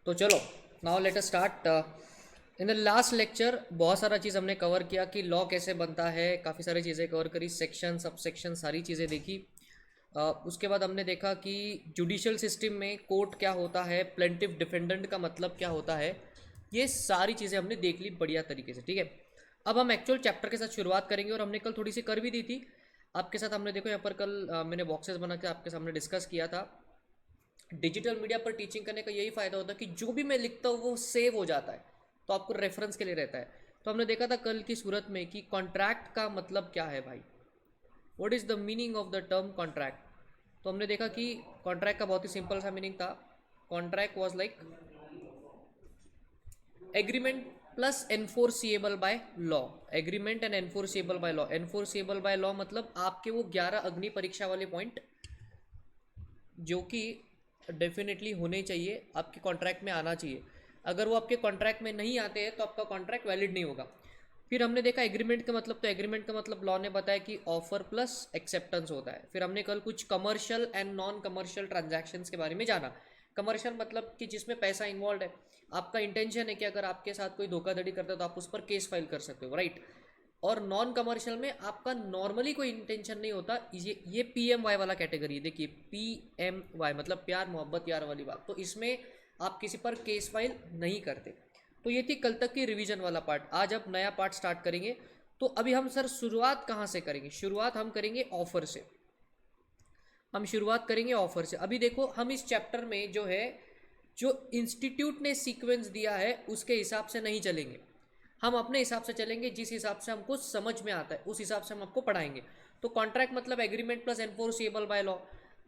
तो चलो now let us start. In the last lecture बहुत सारा चीज़ हमने कवर किया कि लॉ कैसे बनता है, काफ़ी सारी चीज़ें कवर करी, सेक्शन सब सेक्शन सारी चीज़ें देखी। उसके बाद हमने देखा कि जुडिशियल सिस्टम में कोर्ट क्या होता है, प्लेंटिफ डिफेंडेंट का मतलब क्या होता है, ये सारी चीज़ें हमने देख ली बढ़िया तरीके से। ठीक है, अब हम एक्चुअल चैप्टर के साथ शुरुआत करेंगे और हमने कल थोड़ी सी कर भी दी थी आपके साथ। हमने देखो यहाँ पर कल मैंने बॉक्सेस बना के आपके सामने डिस्कस किया था। डिजिटल मीडिया पर टीचिंग करने का यही फ़ायदा होता है कि जो भी मैं लिखता हूँ वो सेव हो जाता है, तो आपको रेफरेंस के लिए रहता है। तो हमने देखा था कल की सूरत में कि कॉन्ट्रैक्ट का मतलब क्या है भाई, what is the meaning of the term contract. तो हमने देखा कि कॉन्ट्रैक्ट का बहुत ही सिंपल सा मीनिंग था। Contract was like agreement plus enforceable by law. Agreement and enforceable by law. Enforceable by law मतलब आपके वो 11 अग्नि परीक्षा वाले पॉइंट जो कि डेफिनेटली होने चाहिए, आपके कॉन्ट्रैक्ट में आना चाहिए। अगर वो आपके कॉन्ट्रैक्ट में नहीं आते हैं तो आपका कॉन्ट्रैक्ट वैलिड नहीं होगा। फिर हमने देखा एग्रीमेंट का मतलब, तो एग्रीमेंट का मतलब लॉ ने बताया कि ऑफर प्लस एक्सेप्टेंस होता है। फिर हमने कल कुछ commercial and non commercial transactions के बारे में जाना। कमर्शियल मतलब कि जिसमें पैसा इन्वॉल्व है, आपका इंटेंशन है कि अगर आपके साथ कोई धोखाधड़ी करता है तो आप उस पर केस फाइल कर सकते हो, राइट। और नॉन कमर्शियल में आपका नॉर्मली कोई इंटेंशन नहीं होता। ये PMY वाला कैटेगरी है। देखिए PMY मतलब प्यार मोहब्बत यार वाली बात, तो इसमें आप किसी पर केस फाइल नहीं करते। तो ये थी कल तक की रिवीजन वाला पार्ट। आज अब नया पार्ट स्टार्ट करेंगे। तो अभी हम सर शुरुआत कहाँ से करेंगे? शुरुआत हम करेंगे ऑफर से। हम शुरुआत करेंगे ऑफर से। अभी देखो हम इस चैप्टर में जो है, जो इंस्टीट्यूट ने सीक्वेंस दिया है उसके हिसाब से नहीं चलेंगे। हम अपने हिसाब से चलेंगे, जिस हिसाब से हमको समझ में आता है उस हिसाब से हम आपको पढ़ाएंगे। तो कॉन्ट्रैक्ट मतलब agreement plus enforceable by law,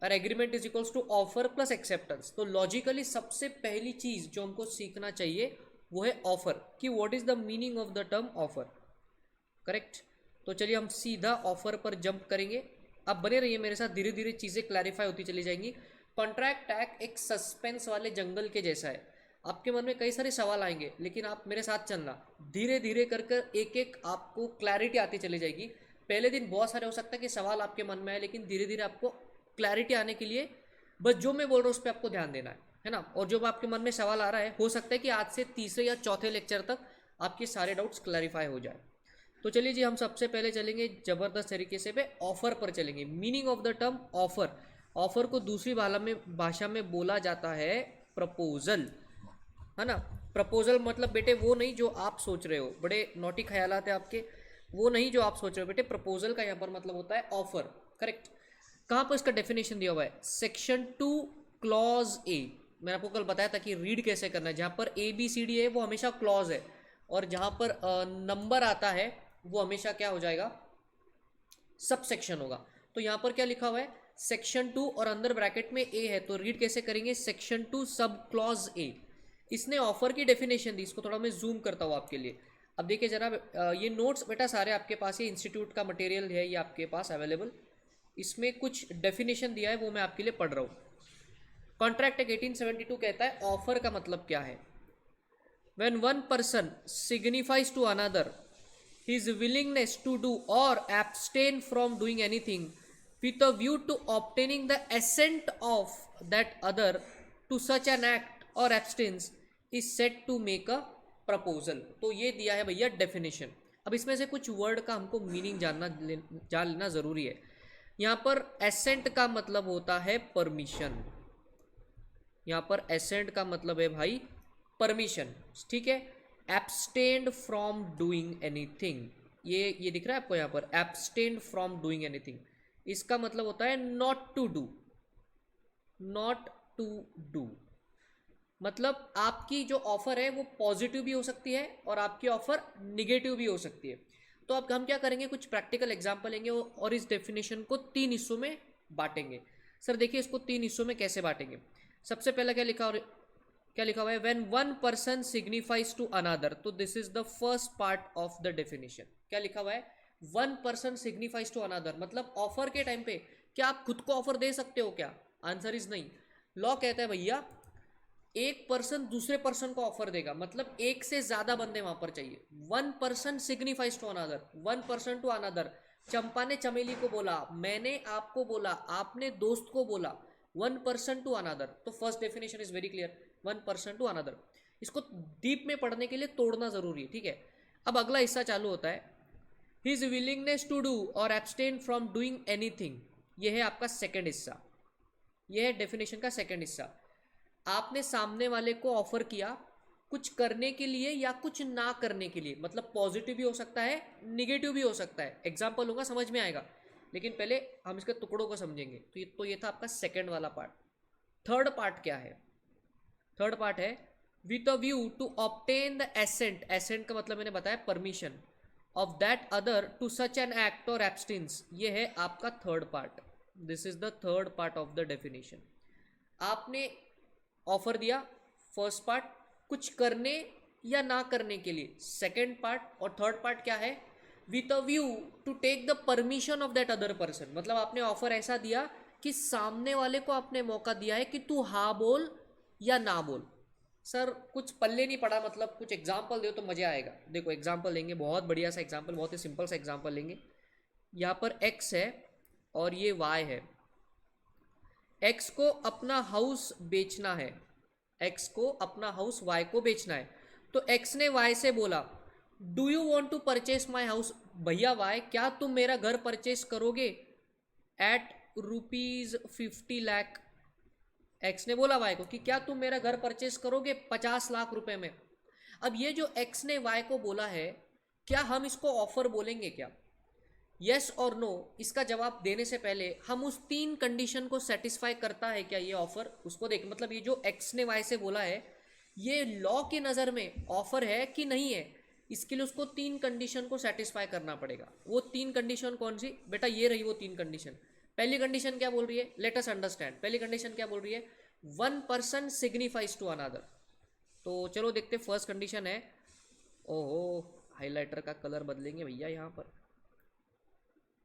और agreement is equals to offer plus acceptance. तो लॉजिकली सबसे पहली चीज जो हमको सीखना चाहिए वो है ऑफर, कि what is the meaning of the term offer, correct. तो चलिए हम सीधा ऑफर पर जंप करेंगे। अब बने रहिए मेरे साथ, धीरे धीरे चीज़ें क्लैरिफाई होती चली जाएंगी। कॉन्ट्रैक्ट एक्ट एक सस्पेंस वाले जंगल के जैसा है। आपके मन में कई सारे सवाल आएंगे, लेकिन आप मेरे साथ चलना, धीरे धीरे कर कर एक एक आपको क्लैरिटी आती चली जाएगी। पहले दिन बहुत सारे हो सकता है कि सवाल आपके मन में आए, लेकिन धीरे धीरे आपको क्लैरिटी आने के लिए बस जो मैं बोल रहा हूँ उस पर आपको ध्यान देना है ना। और जो आपके मन में सवाल आ रहा है, हो सकता है कि आज से तीसरे या चौथे लेक्चर तक आपके सारे डाउट्स क्लैरिफाई हो जाए। तो चलिए जी, हम सबसे पहले चलेंगे ज़बरदस्त तरीके से पे ऑफर पर चलेंगे। Meaning of the term offer. Offer को दूसरी भाषा में बोला जाता है प्रपोजल, है ना। प्रपोजल मतलब बेटे वो नहीं जो आप सोच रहे हो, बड़े नोटी ख्यालात है आपके, वो नहीं जो आप सोच रहे हो बेटे। प्रपोजल का यहाँ पर मतलब होता है ऑफर, करेक्ट। कहाँ पर इसका डेफिनेशन दिया हुआ है? Section 2 clause A. मैंने आपको कल बताया था कि रीड कैसे करना है। जहाँ पर ABCD है वो हमेशा क्लॉज है, और जहाँ पर नंबर आता है वो हमेशा क्या हो जाएगा? सब सेक्शन होगा। तो यहाँ पर क्या लिखा हुआ है? सेक्शन 2 और अंदर ब्रैकेट में ए है, तो रीड कैसे करेंगे? Section 2 sub clause A. इसने ऑफर की डेफिनेशन दी। इसको थोड़ा मैं जूम करता हूँ आपके लिए। अब देखिए जनाब, ये नोट्स बेटा सारे आपके पास, ये इंस्टीट्यूट का मटेरियल है, ये आपके पास अवेलेबल। इसमें कुछ डेफिनेशन दिया है वो मैं आपके लिए पढ़ रहा हूँ। कॉन्ट्रैक्ट एक्ट 1872 कहता है ऑफर का मतलब क्या है? When one person signifies to another his willingness to do or abstain from doing anything with a view to obtaining the assent of that other to such an act or abstains is said to make a proposal। तो ये दिया है भैया definition. अब इसमें से कुछ word का हमको मीनिंग जान लेना ज़रूरी है। यहाँ पर एसेंट का मतलब होता है परमिशन। यहाँ पर एसेंट का मतलब है भाई परमिशन, ठीक है। एब्सटेन्ड फ्रॉम डूइंग एनीथिंग, ये दिख रहा है आपको यहाँ पर, एब्सटेन्ड फ्रॉम डूइंग एनीथिंग। इसका मतलब होता है not to do. Not to do मतलब आपकी जो ऑफर है वो पॉजिटिव भी हो सकती है और आपकी ऑफर निगेटिव भी हो सकती है। तो अब हम क्या करेंगे, कुछ प्रैक्टिकल एग्जाम्पल लेंगे और इस डेफिनेशन को 3 हिस्सों में बांटेंगे। सर देखिए इसको 3 हिस्सों में कैसे बांटेंगे। सबसे पहला क्या लिखा हुआ है? When one person signifies to another. तो this is the first part of the definition. क्या लिखा हुआ है? One person signifies to another मतलब ऑफर के टाइम पे क्या आप खुद को ऑफर दे सकते हो क्या? आंसर इज नहीं। लॉ कहता है भैया एक पर्सन दूसरे पर्सन को ऑफर देगा, मतलब एक से ज्यादा बंदे वहां पर चाहिए। One person signifies to another, one person to another. Champa ने चमेली को बोला, मैंने आपको बोला, आपने दोस्त को बोला, वन पर्सन टू अनदर, तो first definition is very clear, one person to another. इसको डीप में पढ़ने के लिए तोड़ना जरूरी है, ठीक है। अब अगला हिस्सा चालू होता है, हिज विलिंगनेस टू डू और एब्सटेन फ्रॉम डूइंग एनीथिंग। यह है आपका सेकेंड हिस्सा, यह है डेफिनेशन का सेकेंड हिस्सा। आपने सामने वाले को ऑफर किया कुछ करने के लिए या कुछ ना करने के लिए, मतलब पॉजिटिव भी हो सकता है, निगेटिव भी हो सकता है। एग्जाम्पल होगा, समझ में आएगा, लेकिन पहले हम इसके टुकड़ों को समझेंगे। तो ये था आपका सेकेंड वाला पार्ट। थर्ड पार्ट क्या है? थर्ड पार्ट है with a view to obtain the assent, assent का मतलब मैंने बताया permission, of that other to such an act और एब्सटेंस। ये है आपका third part, this is the third part of the definition. आपने ऑफर दिया, फर्स्ट पार्ट, कुछ करने या ना करने के लिए, सेकेंड पार्ट, और थर्ड पार्ट क्या है? With a view to take the permission of that other person. मतलब आपने ऑफर ऐसा दिया कि सामने वाले को आपने मौका दिया है कि तू हाँ बोल या ना बोल। सर कुछ पल्ले नहीं पड़ा, मतलब कुछ एग्जाम्पल दो तो मज़ा आएगा। देखो एग्जाम्पल लेंगे, बहुत बढ़िया सा एग्जाम्पल, बहुत ही सिंपल सा एग्जाम्पल लेंगे। यहाँ पर x है और ये y है। x को अपना हाउस बेचना है, x को अपना हाउस y को बेचना है। तो x ने y से बोला do you want to purchase my house. भैया y, क्या तुम मेरा घर परचेस करोगे एट ₹50 लाख। एक्स ने बोला वाई को कि क्या तुम मेरा घर परचेस करोगे 50 लाख रुपए में। अब ये जो एक्स ने वाई को बोला है, क्या हम इसको ऑफर बोलेंगे क्या? यस और नो, इसका जवाब देने से पहले हम उस 3 कंडीशन को सेटिस्फाई करता है क्या ये ऑफर, उसको देख। मतलब ये जो एक्स ने वाई से बोला है, ये लॉ की नज़र में ऑफर है कि नहीं है, इसके लिए उसको 3 कंडीशन को सेटिस्फाई करना पड़ेगा। वो 3 कंडीशन कौन सी बेटा? ये रही वो 3 कंडीशन। पहली कंडीशन क्या बोल रही है? Let us understand. पहली कंडीशन क्या बोल रही है? One person signifies to another. तो चलो देखते, फर्स्ट कंडीशन है, ओहो हाइलाइटर का कलर बदलेंगे भैया। यहाँ पर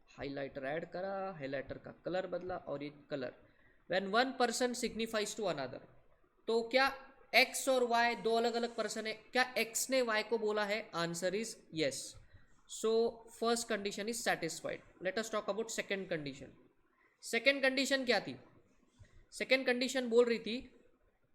हाइलाइटर ऐड करा, हाइलाइटर का कलर बदला, और ये colour, when one person signifies to another. तो क्या एक्स और वाई दो अलग अलग पर्सन है? क्या एक्स ने वाई को बोला है? Answer is yes. So first condition is satisfied. Let us talk about second condition. Second condition क्या थी? सेकेंड कंडीशन बोल रही थी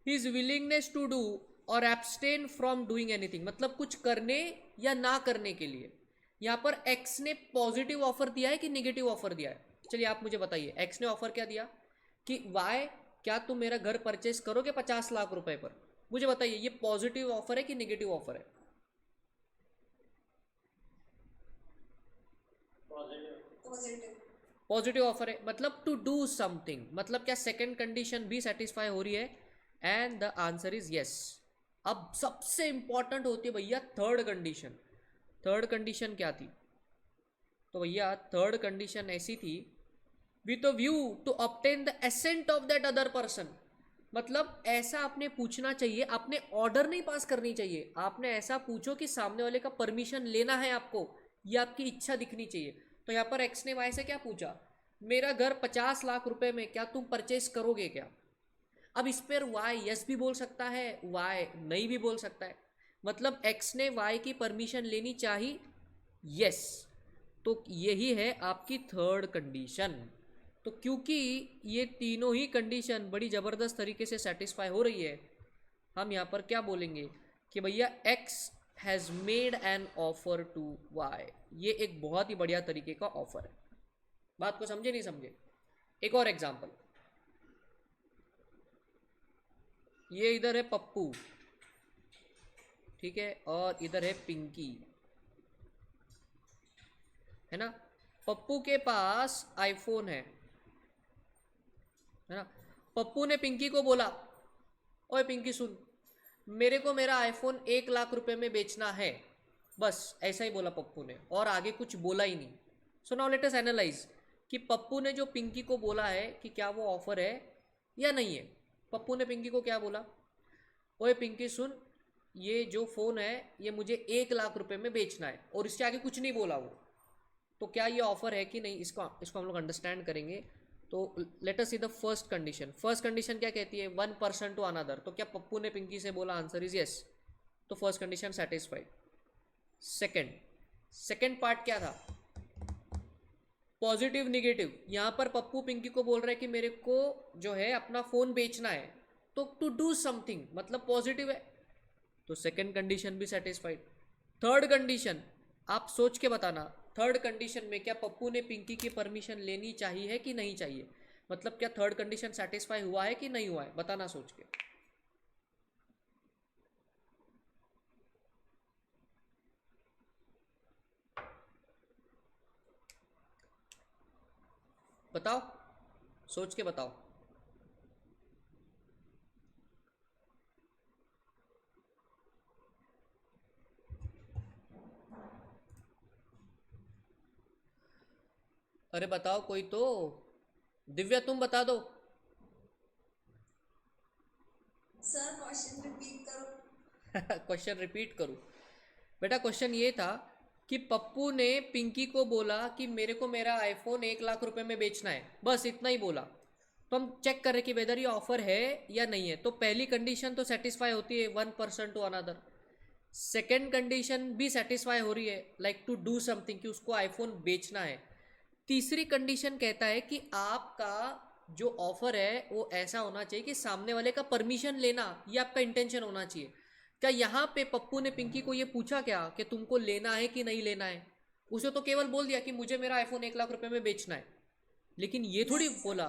हिज विलिंगनेस टू डू और एब्सटेन फ्रॉम डूइंग एनीथिंग, मतलब कुछ करने या ना करने के लिए। यहाँ पर एक्स ने पॉजिटिव ऑफर दिया है कि नेगेटिव ऑफर दिया है? चलिए आप मुझे बताइए, एक्स ने ऑफर क्या दिया कि वाई, क्या तुम मेरा घर परचेस करोगे 50 लाख रुपए पर? मुझे बताइए, ये पॉजिटिव ऑफर है कि नेगेटिव ऑफर है? पॉजिटिव ऑफर है, मतलब टू डू समथिंग। मतलब क्या सेकेंड कंडीशन भी सेटिस्फाई हो रही है? And the answer is yes. अब सबसे इंपॉर्टेंट होती है भैया थर्ड कंडीशन। थर्ड कंडीशन क्या थी? तो भैया थर्ड कंडीशन ऐसी थी, with a view to obtain the assent of that other person. मतलब ऐसा आपने पूछना चाहिए, आपने ऑर्डर नहीं पास करनी चाहिए, आपने ऐसा पूछो कि सामने वाले का परमिशन लेना है आपको, ये आपकी इच्छा दिखनी चाहिए। तो यहाँ पर एक्स ने वाई से क्या पूछा? मेरा घर 50 लाख रुपए में, क्या तुम परचेस करोगे क्या? अब इस पर वाई यस भी बोल सकता है, वाई नहीं भी बोल सकता है। मतलब एक्स ने वाई की परमिशन लेनी चाहिए, यस। तो यही है आपकी थर्ड कंडीशन। तो क्योंकि ये तीनों ही कंडीशन बड़ी ज़बरदस्त तरीके से सेटिस्फाई हो रही है, हम यहाँ पर क्या बोलेंगे कि भैया X has made an offer to Y. ये एक बहुत ही बढ़िया तरीके का ऑफर है। बात को समझे नहीं समझे? एक और एग्जांपल, ये इधर है पप्पू, ठीक है, और इधर है पिंकी, है ना। पप्पू के पास आईफोन है ना। पप्पू ने पिंकी को बोला, ओए पिंकी सुन, मेरे को मेरा आईफोन 1 लाख रुपए में बेचना है। बस ऐसा ही बोला पप्पू ने, और आगे कुछ बोला ही नहीं। So now let us analyse कि पप्पू ने जो पिंकी को बोला है कि क्या वो ऑफर है या नहीं है। पप्पू ने पिंकी को क्या बोला? ओए पिंकी सुन, ये जो फ़ोन है ये मुझे 1 लाख रुपए में बेचना है, और इससे आगे कुछ नहीं बोला वो। तो क्या ये ऑफर है कि नहीं, इसको हम लोग अंडरस्टैंड करेंगे। तो let us see the first condition. First condition क्या कहती है? One person to another. तो क्या पप्पू ने पिंकी से बोला? Answer is yes. तो first condition satisfied. Second part क्या था? पॉजिटिव निगेटिव, यहाँ पर पप्पू पिंकी को बोल रहा है कि मेरे को जो है अपना फ़ोन बेचना है, तो टू डू समथिंग मतलब पॉजिटिव है, तो सेकंड कंडीशन भी सेटिस्फाइड। थर्ड कंडीशन आप सोच के बताना, थर्ड कंडीशन में क्या पप्पू ने पिंकी की परमिशन लेनी चाहिए है कि नहीं चाहिए, मतलब क्या थर्ड कंडीशन सेटिस्फाई हुआ है कि नहीं हुआ है, बताना सोच के। बताओ, सोच के बताओ। अरे बताओ कोई तो, दिव्या तुम बता दो। सर क्वेश्चन रिपीट करो। क्वेश्चन रिपीट करूं? बेटा क्वेश्चन ये था कि पप्पू ने पिंकी को बोला कि मेरे को मेरा आईफोन 1 लाख रुपए में बेचना है, बस इतना ही बोला। तो हम चेक करें कि वेदर ये ऑफर है या नहीं है, तो पहली कंडीशन तो सेटिस्फाई होती है 1% टू अनदर। सेकेंड कंडीशन भी सेटिस्फाई हो रही है, लाइक टू डू समथिंग, कि उसको आईफोन बेचना है। तीसरी कंडीशन कहता है कि आपका जो ऑफर है वो ऐसा होना चाहिए कि सामने वाले का परमिशन लेना ये आपका इंटेंशन होना चाहिए। क्या यहाँ पे पप्पू ने पिंकी को ये पूछा क्या कि तुमको लेना है कि नहीं लेना है? उसे तो केवल बोल दिया कि मुझे मेरा आईफोन 1 लाख रुपए में बेचना है, लेकिन ये थोड़ी नहीं सर, बोला,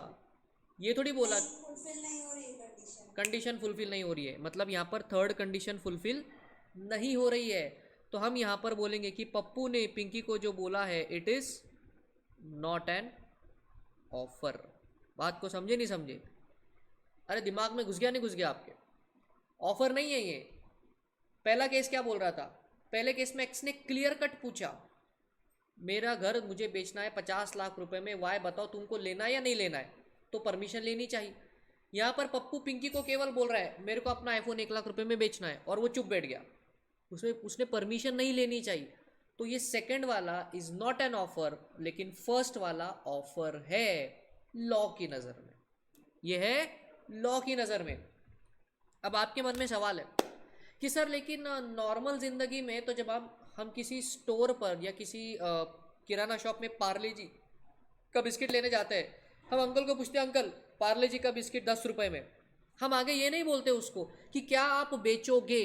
ये थोड़ी बोला नहीं फुलफिल नहीं हो रही कंडीशन। कंडीशन फुलफिल नहीं हो रही है, मतलब यहाँ पर थर्ड कंडीशन फुलफिल नहीं हो रही है। तो हम यहाँ पर बोलेंगे कि पप्पू ने पिंकी को जो बोला है it is not an offer. बात को समझे नहीं समझे? अरे दिमाग में घुस गया नहीं घुस गया आपके? ऑफर नहीं है ये। पहला केस क्या बोल रहा था? पहले केस में एक्स ने क्लियर कट पूछा, मेरा घर मुझे बेचना है 50 लाख रुपए में, वाई बताओ तुमको लेना है या नहीं लेना है, तो परमिशन लेनी चाहिए। यहाँ पर पप्पू पिंकी को केवल बोल रहा है मेरे को अपना आईफोन 1 लाख रुपए में बेचना है, और वो चुप बैठ गया, उसमें उसने परमिशन नहीं लेनी चाहिए। तो ये सेकंड वाला इज नॉट एन ऑफर, लेकिन फर्स्ट वाला ऑफर है लॉ की नज़र में। ये है लॉ की नज़र में। अब आपके मन में सवाल है कि सर लेकिन नॉर्मल ज़िंदगी में तो जब हम किसी स्टोर पर या किसी किराना शॉप में पार्ले जी का बिस्किट लेने जाते हैं, हम अंकल को पूछते हैं अंकल पार्ले जी का बिस्किट 10 रुपए में, हम आगे ये नहीं बोलते उसको कि क्या आप बेचोगे,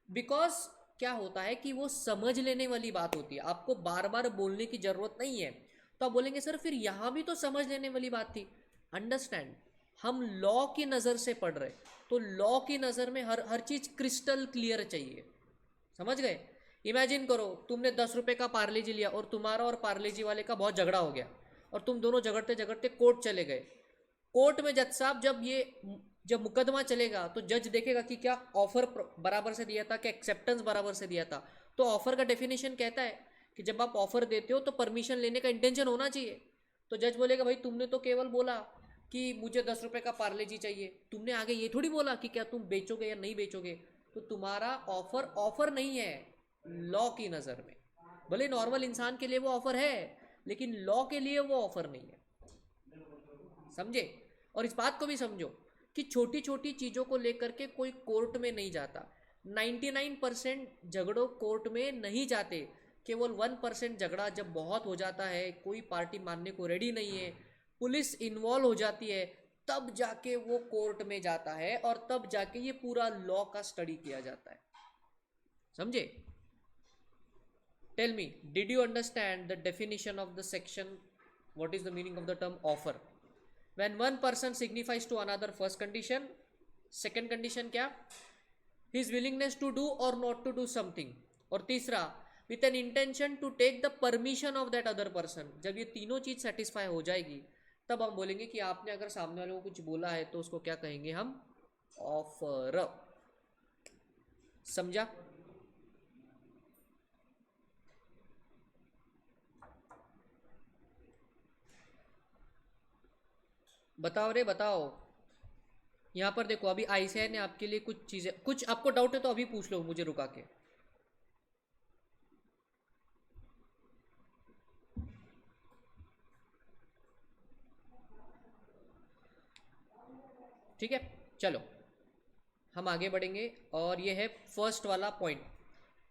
बिकॉज क्या होता है कि वो समझ लेने वाली बात होती है, आपको बार बार बोलने की ज़रूरत नहीं है। तो आप बोलेंगे सर फिर यहाँ भी तो समझ लेने वाली बात थी। अंडरस्टैंड, हम लॉ की नज़र से पढ़ रहे, तो लॉ की नज़र में हर हर चीज़ क्रिस्टल क्लियर चाहिए। समझ गए? इमेजिन करो तुमने 10 रुपए का पार्ले जी लिया और तुम्हारा और पार्ले जी वाले का बहुत झगड़ा हो गया, और तुम दोनों झगड़ते झगड़ते कोर्ट चले गए। कोर्ट में जज साहब जब मुकदमा चलेगा तो जज देखेगा कि क्या ऑफर बराबर से दिया था, क्या एक्सेप्टेंस बराबर से दिया था। तो ऑफर का डेफिनेशन कहता है कि जब आप ऑफर देते हो तो परमिशन लेने का इंटेंशन होना चाहिए। तो जज बोलेगा भाई तुमने तो केवल बोला कि मुझे 10 रुपए का पार्ले जी चाहिए, तुमने आगे ये थोड़ी बोला कि क्या तुम बेचोगे या नहीं बेचोगे। तो तुम्हारा ऑफर ऑफर नहीं है लॉ की नज़र में। भले नॉर्मल इंसान के लिए वो ऑफर है, लेकिन लॉ के लिए वो ऑफर नहीं है। समझे? और इस बात को भी समझो कि छोटी छोटी चीज़ों को लेकर के कोई कोर्ट में नहीं जाता। 99% झगड़ों कोर्ट में नहीं जाते, केवल 1% झगड़ा जब बहुत हो जाता है, कोई पार्टी मानने को रेडी नहीं है, पुलिस इन्वॉल्व हो जाती है, तब जाके वो कोर्ट में जाता है, और तब जाके ये पूरा लॉ का स्टडी किया जाता है। समझे? Tell me, did you understand the definition of the section? What is the meaning of the term offer? when one person signifies to another, first condition, second condition क्या? his willingness to do or not to do something, और तीसरा with an intention to take the permission of that other person। जब ये तीनों चीज satisfy हो जाएगी तब हम बोलेंगे कि आपने अगर सामने वाले को कुछ बोला है तो उसको क्या कहेंगे हम? ऑफर। समझा? बताओ रे बताओ। यहाँ पर देखो अभी आईसीआई ने आपके लिए कुछ चीज़ें, कुछ आपको डाउट है तो अभी पूछ लो मुझे रुका के। ठीक है, चलो हम आगे बढ़ेंगे। और ये है फर्स्ट वाला पॉइंट।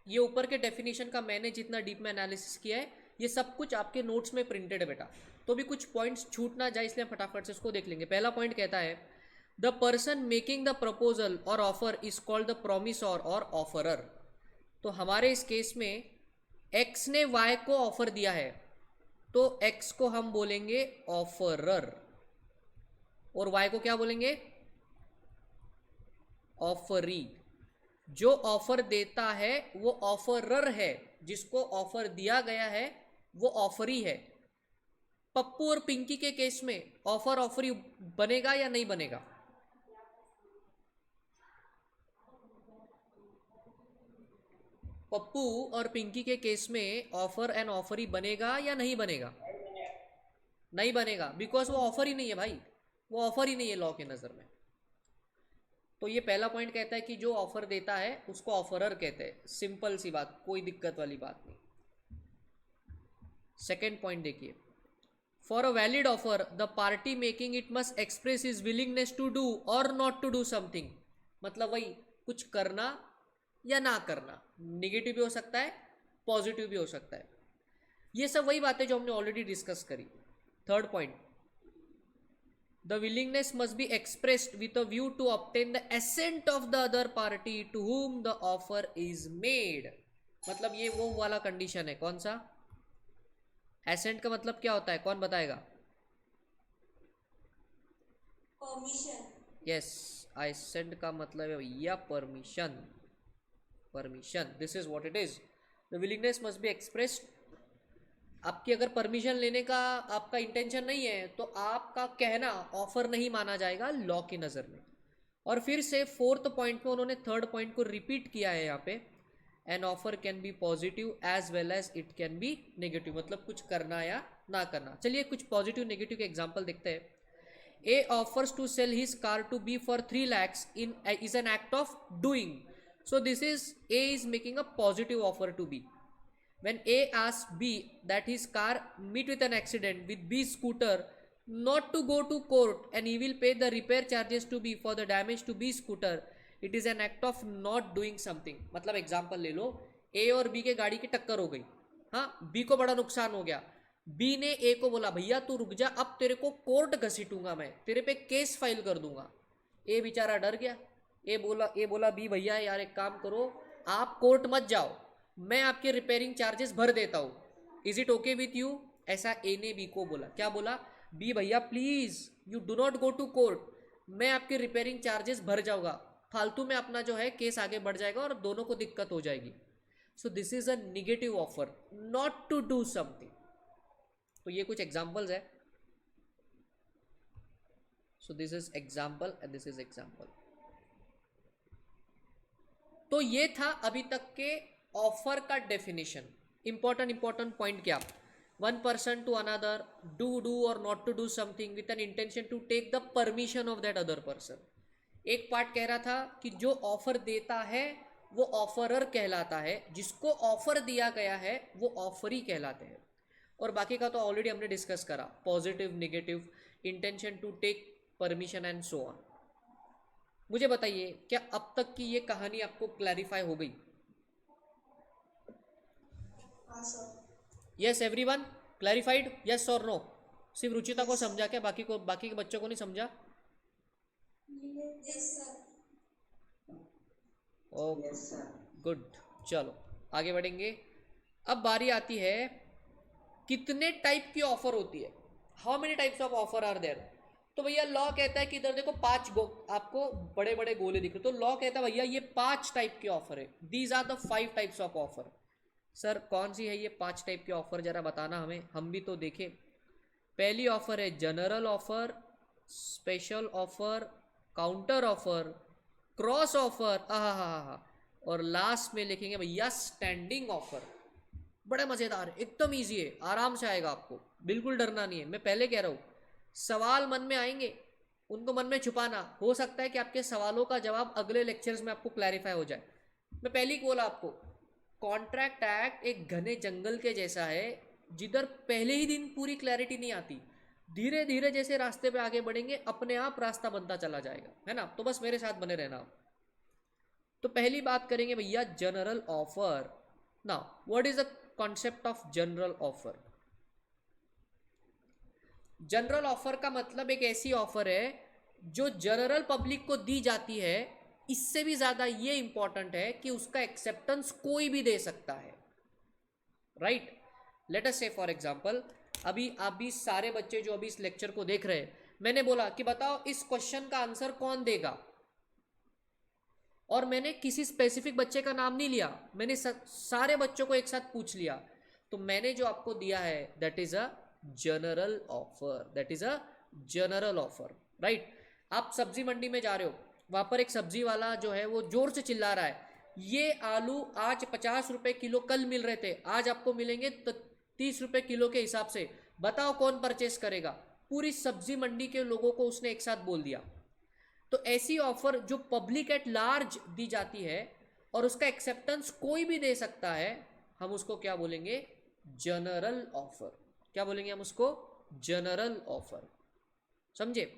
ये ऊपर के डेफिनेशन का मैंने जितना डीप में एनालिसिस किया है ये सब कुछ आपके नोट्स में प्रिंटेड है बेटा, तो भी कुछ पॉइंट्स छूट ना जाए इसलिए फटाफट से इसको देख लेंगे। पहला पॉइंट कहता है the person making the proposal or offer is called the promisor or offeror. तो हमारे इस केस में एक्स ने वाई को ऑफर दिया है तो एक्स को हम बोलेंगे ऑफरर और वाई को क्या बोलेंगे, ऑफरी। जो ऑफर देता है वो ऑफरर है, जिसको ऑफर दिया गया है वो ऑफरी है। पप्पू और पिंकी के केस में ऑफर ऑफरी बनेगा या नहीं बनेगा? पप्पू और पिंकी के केस में ऑफर एंड ऑफरी बनेगा या नहीं बनेगा? नहीं बनेगा, बिकॉज वो ऑफर ही नहीं है भाई, वो ऑफर ही नहीं है लॉ के नज़र में। तो ये पहला पॉइंट कहता है कि जो ऑफर देता है उसको ऑफरर कहते हैं, सिंपल सी बात, कोई दिक्कत वाली बात नहीं। सेकेंड पॉइंट देखिए, for a valid offer the party making it must express is willingness to do और नॉट टू डू समथिंग। मतलब वही कुछ करना या ना करना, निगेटिव भी हो सकता है पॉजिटिव भी हो सकता है। ये सब वही बातें जो हमने ऑलरेडी डिस्कस करी। Third point, the willingness must be expressed with a view to obtain the assent of the other party to whom the offer is made. मतलब ये वो वाला कंडीशन है, कौन सा? एसेंट का मतलब क्या होता है, कौन बताएगा? परमिशन। यस, एसेंट का मतलब है भैया permission. Permission, this is what it is. The willingness must be expressed. आपकी अगर परमिशन लेने का आपका इंटेंशन नहीं है तो आपका कहना ऑफर नहीं माना जाएगा लॉ की नज़र में। और फिर से फोर्थ पॉइंट में उन्होंने थर्ड पॉइंट को रिपीट किया है यहाँ पे, an offer can be positive as well as it can be negative, मतलब कुछ करना या ना करना। चलिए कुछ पॉजिटिव नेगेटिव के एग्जाम्पल देखते हैं। A offers to sell his car to B for 3 lakhs in is an act of doing. So this is A is making a positive offer to B. When A asks B that his car meet with an accident with B's scooter not to go to court and he will pay the repair charges to B for the damage to B's scooter, it is an act of not doing something. मतलब example ले लो, A और B के गाड़ी की टक्कर हो गई, हाँ, B को बड़ा नुकसान हो गया। B ने A को बोला भैया तू रुक जा, अब तेरे को कोर्ट घसीटूंगा मैं, तेरे पे केस फाइल कर दूंगा। A बेचारा डर गया। ए बोला बी भैया यार एक काम करो, आप कोर्ट मत जाओ, मैं आपके रिपेयरिंग चार्जेस भर देता हूँ, is it okay with you? ऐसा ए ने बी को बोला। क्या बोला? बी भैया please you do not go to court, मैं आपके रिपेयरिंग चार्जेस भर जाऊंगा, फालतू में अपना जो है केस आगे बढ़ जाएगा और दोनों को दिक्कत हो जाएगी। So this is a negative offer, not to do something. तो ये कुछ एग्जाम्पल्स है। So this is example and this is example. तो ये था अभी तक के ऑफर का डेफिनेशन। इंपॉर्टेंट पॉइंट क्या? One person to another do और not to do something with an intention to take the permission of that other person. एक पार्ट कह रहा था कि जो ऑफर देता है वो ऑफरर कहलाता है, जिसको ऑफर दिया गया है वो ऑफरी कहलाते हैं। और बाकी का तो ऑलरेडी हमने डिस्कस करा, positive negative, intention to take permission and so on. मुझे बताइए क्या अब तक की ये कहानी आपको क्लैरिफाई हो गई? हाँ sir. Yes everyone, clarified? Yes और नो? सिर्फ रुचिता को समझा क्या, बाकी के बच्चों को नहीं समझा? Yes sir. ओके गुड, चलो आगे बढ़ेंगे। अब बारी आती है कितने टाइप की ऑफर होती है, how many types of offer are there. तो भैया लॉ कहता है कि इधर देखो 5 आपको बड़े बड़े गोले दिख रहे, तो लॉ कहता है भैया ये 5 टाइप के ऑफर है, these are the 5 types of offer. Sir कौन सी है ये 5 टाइप के ऑफर, जरा बताना हमें, हम भी तो देखें। पहली ऑफर है general offer, special offer, counter offer, cross offer, हा, और लास्ट में लिखेंगे भैया स्टैंडिंग ऑफर। बड़े मजेदार है, एकदम ईजी है, आराम से आएगा आपको, बिल्कुल डरना नहीं है। मैं पहले कह रहा हूँ सवाल मन में आएंगे उनको मन में छुपाना, हो सकता है कि आपके सवालों का जवाब अगले लेक्चर्स में आपको क्लैरिफाई हो जाए। मैं पहले ही बोला आपको, कॉन्ट्रैक्ट एक्ट एक घने जंगल के जैसा है जिधर पहले ही दिन पूरी क्लैरिटी नहीं आती, धीरे धीरे जैसे रास्ते पे आगे बढ़ेंगे अपने आप रास्ता बनता चला जाएगा, है ना? तो बस मेरे साथ बने रहना आप। तो पहली बात करेंगे भैया general offer. Now what is a concept of general offer. General offer का मतलब एक ऐसी ऑफर है जो जनरल पब्लिक को दी जाती है। इससे भी ज्यादा ये इंपॉर्टेंट है कि उसका एक्सेप्टेंस कोई भी दे सकता है, राइट। लेट अस से फॉर एग्जांपल, अभी सारे बच्चे जो अभी इस लेक्चर को देख रहे हैं, मैंने बोला कि बताओ इस क्वेश्चन का आंसर कौन देगा, और मैंने किसी स्पेसिफिक बच्चे का नाम नहीं लिया, मैंने सारे बच्चों को एक साथ पूछ लिया, तो मैंने जो आपको दिया है that is a general offer, that is a general offer, right. आप सब्जी मंडी में जा रहे हो, वहां पर एक सब्जी वाला जो है वो जोर से चिल्ला रहा है, ये आलू आज 50 रुपए किलो कल मिल रहे थे, आज आपको मिलेंगे 30 रुपए किलो के हिसाब से, बताओ कौन परचेस करेगा। पूरी सब्जी मंडी के लोगों को उसने एक साथ बोल दिया। तो ऐसी ऑफर जो पब्लिक एट लार्ज दी जाती है और उसका एक्सेप्टेंस कोई भी दे सकता है, हम उसको क्या बोलेंगे, जनरल ऑफर। क्या बोलेंगे हम उसको, जनरल ऑफर, समझे।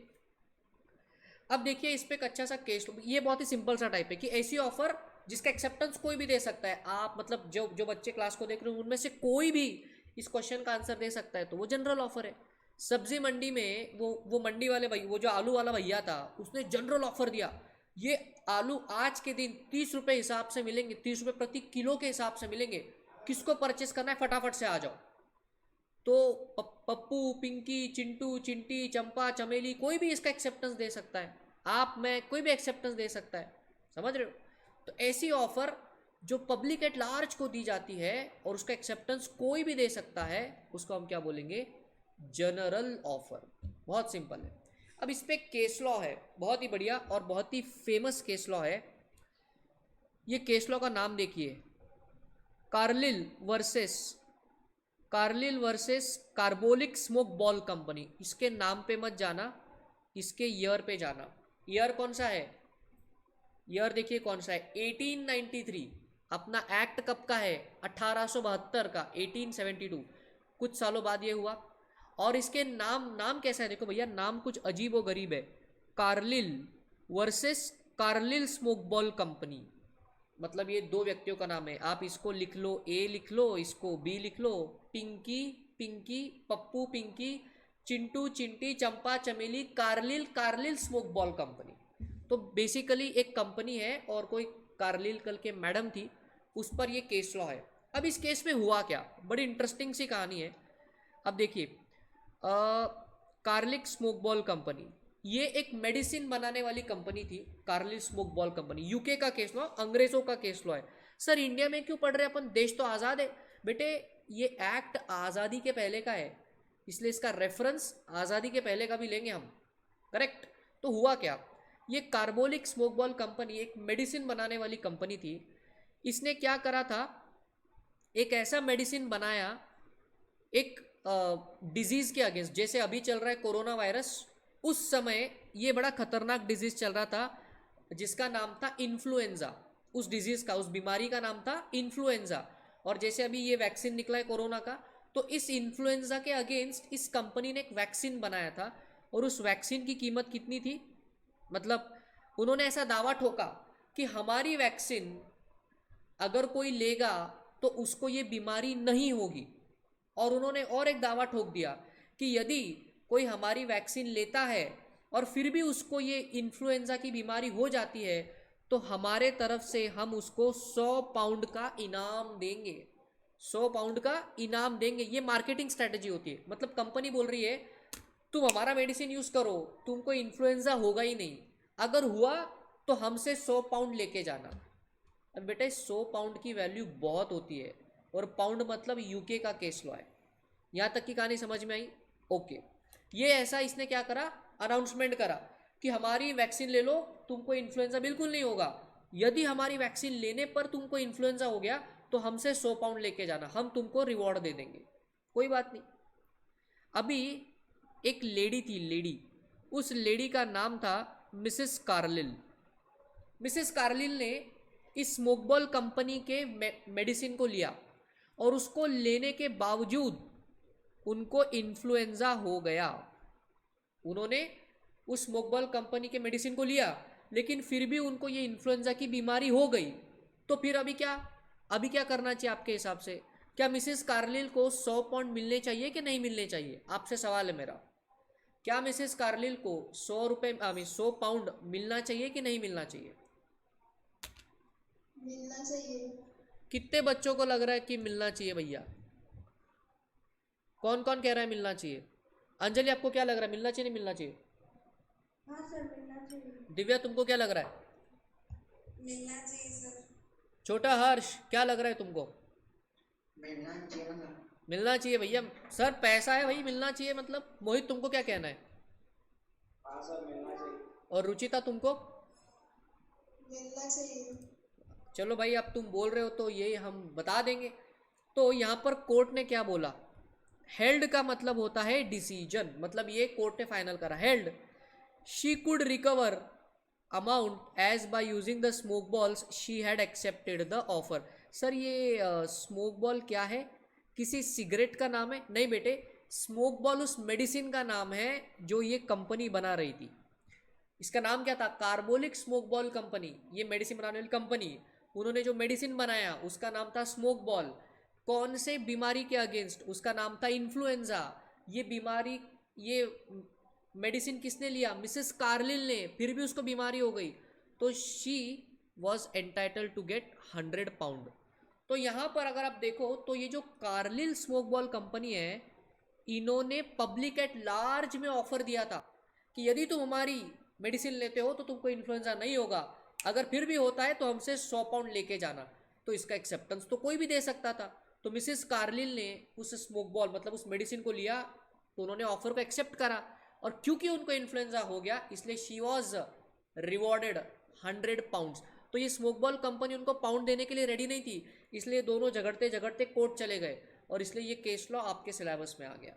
अब देखिए इस पे एक अच्छा सा केस, ये बहुत ही सिंपल सा टाइप है कि ऐसी ऑफर जिसका एक्सेप्टेंस कोई भी दे सकता है, आप मतलब जो जो बच्चे क्लास को देख रहे हो उनमें से कोई भी इस क्वेश्चन का आंसर दे सकता है, तो वो जनरल ऑफर है। सब्जी मंडी में वो मंडी वाले भाई, वो जो आलू वाला भैया था, उसने जनरल ऑफर दिया, ये आलू आज के दिन 30 रुपए हिसाब से मिलेंगे, 30 रुपए प्रति किलो के हिसाब से मिलेंगे, किसको परचेस करना है फटाफट से आ जाओ। तो पप्पू, पिंकी, चिंटू, चिंटी, चंपा, चमेली, कोई भी इसका एक्सेप्टेंस दे सकता है, आप मैं कोई भी एक्सेप्टेंस दे सकता है, समझ रहे हो। तो ऐसी ऑफर जो पब्लिक एट लार्ज को दी जाती है और उसका एक्सेप्टेंस कोई भी दे सकता है, उसको हम क्या बोलेंगे, जनरल ऑफर। बहुत सिंपल है। अब इस पे केस लॉ है, बहुत ही बढ़िया और बहुत ही फेमस केस लॉ है। ये केस लॉ का नाम देखिए, Carlill versus carbolic smoke ball company. इसके नाम पे मत जाना, इसके ईयर पे जाना। ईयर कौन सा है, ईयर देखिए कौन सा है, 1893। अपना एक्ट कब का है, 1872 का, 1872, कुछ सालों बाद ये हुआ। और इसके नाम कैसा है, देखो भैया नाम कुछ अजीब व गरीब है, Carlill versus Carlill smoke ball company. मतलब ये दो व्यक्तियों का नाम है, आप इसको लिख लो, ए लिख लो, इसको बी लिख लो, पिंकी, पप्पू पिंकी, चिंटू चिंटी, चंपा चमेली, कार्लिल स्मोक बॉल कंपनी। तो बेसिकली एक कंपनी है और कोई कार्लिल कल के मैडम थी, उस पर ये केस लॉ है। अब इस केस में हुआ क्या, बड़ी इंटरेस्टिंग सी कहानी है। अब देखिए कार्लिक स्मोक बॉल कंपनी, ये एक मेडिसिन बनाने वाली कंपनी थी, कार्लिक स्मोक बॉल कंपनी। यूके का केस लॉ, अंग्रेजों का केस लॉ है। सर इंडिया में क्यों पढ़ रहे अपन, देश तो आज़ाद है। बेटे ये एक्ट आज़ादी के पहले का है, इसलिए इसका रेफरेंस आज़ादी के पहले का भी लेंगे हम, करेक्ट। तो हुआ क्या, ये कार्बोलिक स्मोक बॉल कंपनी एक मेडिसिन बनाने वाली कंपनी थी। इसने क्या करा था, एक ऐसा मेडिसिन बनाया एक डिजीज के अगेंस्ट, जैसे अभी चल रहा है कोरोना वायरस, उस समय ये बड़ा खतरनाक डिजीज चल रहा था जिसका नाम था इन्फ्लुएंजा। उस डिजीज का, उस बीमारी का नाम था इन्फ्लुएंजा। और जैसे अभी ये वैक्सीन निकला है कोरोना का, तो इस इन्फ्लुएंजा के अगेंस्ट इस कंपनी ने एक वैक्सीन बनाया था। और उस वैक्सीन की कीमत कितनी थी, मतलब उन्होंने ऐसा दावा ठोका कि हमारी वैक्सीन अगर कोई लेगा तो उसको ये बीमारी नहीं होगी। और उन्होंने और एक दावा ठोक दिया कि यदि कोई हमारी वैक्सीन लेता है और फिर भी उसको ये इन्फ्लुएंजा की बीमारी हो जाती है, तो हमारे तरफ से हम उसको 100 पाउंड का इनाम देंगे, 100 पाउंड का इनाम देंगे। ये मार्केटिंग स्ट्रेटेजी होती है, मतलब कंपनी बोल रही है तुम हमारा मेडिसिन यूज करो, तुमको इन्फ्लुएंजा होगा ही नहीं, अगर हुआ तो हमसे 100 पाउंड लेके जाना। अब बेटा 100 पाउंड की वैल्यू बहुत होती है, और पाउंड मतलब यूके का केस लॉ है। यहाँ तक की कहानी समझ में आई, ओके। ये ऐसा इसने क्या करा, अनाउंसमेंट करा कि हमारी वैक्सीन ले लो, तुमको इन्फ्लुएंजा बिल्कुल नहीं होगा, यदि हमारी वैक्सीन लेने पर तुमको इन्फ्लुएंजा हो गया तो हमसे 100 पाउंड लेके जाना, हम तुमको रिवॉर्ड दे देंगे। कोई बात नहीं। अभी एक लेडी थी, लेडी, उस लेडी का नाम था मिसेस कार्लिल। मिसेस कार्लिल ने इस स्मोकबॉल कंपनी के मेडिसिन को लिया, और उसको लेने के बावजूद उनको इन्फ्लुएंजा हो गया। उन्होंने उस स्मोकबॉल कंपनी के मेडिसिन को लिया, लेकिन फिर भी उनको ये इन्फ्लुएंजा की बीमारी हो गई। तो फिर अभी क्या करना चाहिए आपके हिसाब से, क्या मिसेस कार्लिल को 100 पाउंड मिलने चाहिए कि नहीं मिलने चाहिए? आपसे सवाल है मेरा। क्या मिसेस कार्लिल को 100 रुपए 100 पाउंड मिलना चाहिए कि नहीं मिलना चाहिए? मिलना चाहिए। कितने बच्चों को लग रहा है कि मिलना चाहिए भैया? कौन कौन कह रहा है मिलना चाहिए? अंजलि, आपको क्या लग रहा है, मिलना चाहिए नहीं मिलना चाहिए? हाँ सर, मिलना चाहिए। दिव्या, तुमको क्या लग रहा है? मिलना चाहिए सर। छोटा हर्ष, क्या लग रहा है तुमको? मिलना चाहिए सर। मिलना चाहिए भैया। सर पैसा है भाई, मिलना चाहिए मतलब। मोहित, तुमको क्या कहना है? हाँ सर, मिलना चाहिए। और रुचिता, तुमको? मिलना चाहिए। चलो भाई, अब तुम बोल रहे हो तो ये हम बता देंगे। तो यहाँ पर कोर्ट ने क्या बोला? हेल्ड का मतलब होता है डिसीजन, मतलब ये कोर्ट ने फाइनल करा। Held she could recover amount as by using the smoke balls she had accepted the offer. Sir ये स्मोक बॉल क्या है? किसी सिगरेट का नाम है? नहीं बेटे, स्मोक बॉल उस मेडिसिन का नाम है जो ये कंपनी बना रही थी। इसका नाम क्या था? Carbolic smoke ball company. ये मेडिसिन बनाने वाली कंपनी, उन्होंने जो मेडिसिन बनाया उसका नाम था स्मोक बॉल। कौन से बीमारी के अगेंस्ट? उसका नाम था इन्फ्लुएंजा। ये बीमारी, ये मेडिसिन किसने लिया? मिसेस कार्लिल ने। फिर भी उसको बीमारी हो गई, तो she was entitle to get 100 pound. तो यहाँ पर अगर आप देखो तो ये जो कार्लिल स्मोक बॉल कंपनी है, इन्होंने पब्लिक एट लार्ज में ऑफर दिया था कि यदि तुम हमारी मेडिसिन लेते हो तो तुमको इन्फ्लुएंजा नहीं होगा, अगर फिर भी होता है तो हमसे 100 पाउंड लेके जाना। तो इसका एक्सेप्टेंस तो कोई भी दे सकता था। तो मिसेस कार्लिल ने उस स्मोक बॉल मतलब उस मेडिसिन को लिया, तो उन्होंने ऑफर को एक्सेप्ट करा, और क्योंकि उनको इन्फ्लुएंजा हो गया इसलिए शी वॉज रिवॉर्डेड 100 पाउंड्स। तो ये स्मोक बॉल कंपनी उनको पाउंड देने के लिए रेडी नहीं थी, इसलिए दोनों झगड़ते झगड़ते कोर्ट चले गए, और इसलिए ये केस लॉ आपके सिलेबस में आ गया।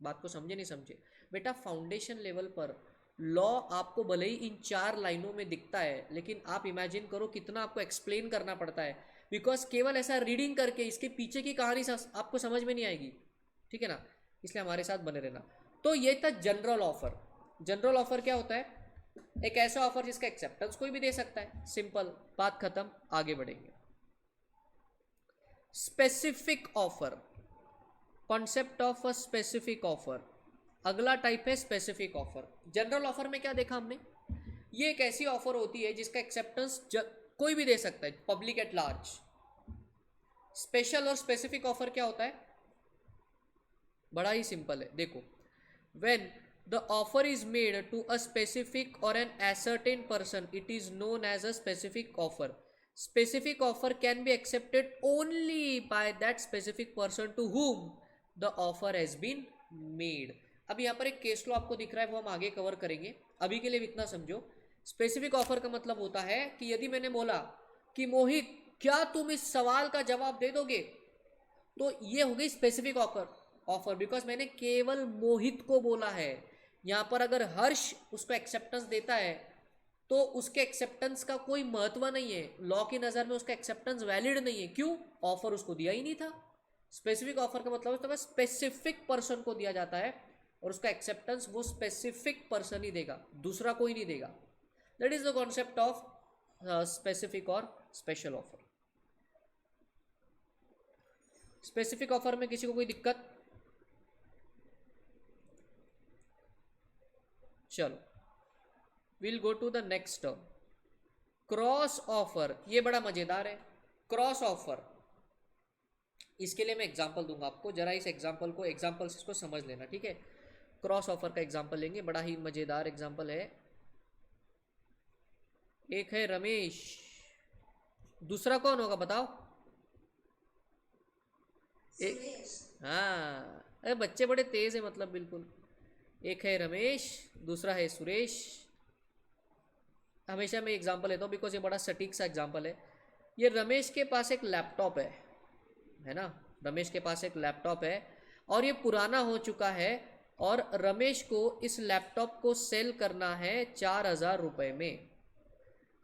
बात को समझे नहीं समझे? बेटा फाउंडेशन लेवल पर लॉ आपको भले ही इन 4 लाइनों में दिखता है, लेकिन आप इमेजिन करो कितना आपको एक्सप्लेन करना पड़ता है, बिकॉज केवल ऐसा रीडिंग करके इसके पीछे की कहानी आपको समझ में नहीं आएगी, ठीक है ना? इसलिए हमारे साथ बने रहना। तो ये था जनरल ऑफर। जनरल ऑफर क्या होता है? एक ऐसा ऑफर जिसका एक्सेप्टेंस कोई भी दे सकता है। सिंपल, बात खत्म, आगे बढ़ेंगे। Specific offer, concept of a specific offer. अगला टाइप है स्पेसिफिक ऑफर। जनरल ऑफर में क्या देखा हमने? ये एक ऐसी ऑफर होती है जिसका एक्सेप्टेंस कोई भी दे सकता है, पब्लिक एट लार्ज। स्पेशल और स्पेसिफिक ऑफर क्या होता है? बड़ा ही सिंपल है, देखो। When the offer is made to a specific और an ascertain person, it is known as a specific offer. Specific offer can be accepted only by that specific person to whom the offer has been made. अब यहाँ पर एक case law आपको दिख रहा है, वो हम आगे कवर करेंगे, अभी के लिए इतना समझो। स्पेसिफिक ऑफर का मतलब होता है कि यदि मैंने बोला कि मोहित क्या तुम इस सवाल का जवाब दे दोगे, तो ये हो गई स्पेसिफिक ऑफर बिकॉज मैंने केवल मोहित को बोला है। यहाँ पर अगर हर्ष उसको एक्सेप्टेंस देता है तो उसके एक्सेप्टेंस का कोई महत्व नहीं है, लॉ की नज़र में उसका एक्सेप्टेंस वैलिड नहीं है। क्यों? ऑफर उसको दिया ही नहीं था। स्पेसिफिक ऑफर का मतलब होता है स्पेसिफिक पर्सन को दिया जाता है और उसका एक्सेप्टेंस वो स्पेसिफिक पर्सन ही देगा, दूसरा कोई नहीं देगा। That is the concept of specific और स्पेशल ऑफर। स्पेसिफिक ऑफर में किसी को कोई दिक्कत? चलो, will go to the next term, cross offer. ये बड़ा मजेदार है, क्रॉस ऑफर। इसके लिए मैं एग्जांपल दूंगा आपको, जरा इस एग्जांपल को, एग्जांपल से इसको समझ लेना, ठीक है? क्रॉस ऑफर का एग्जांपल लेंगे, बड़ा ही मजेदार एग्जांपल है। एक है रमेश, दूसरा कौन होगा बताओ? एक, हाँ, अरे बच्चे बड़े तेज है, मतलब बिल्कुल। एक है रमेश, दूसरा है सुरेश। हमेशा मैं एग्जांपल लेता हूँ बिकॉज ये बड़ा सटीक सा एग्जांपल है। ये रमेश के पास एक लैपटॉप है ना? रमेश के पास एक लैपटॉप है और ये पुराना हो चुका है, और रमेश को इस लैपटॉप को सेल करना है 4000 रुपये में।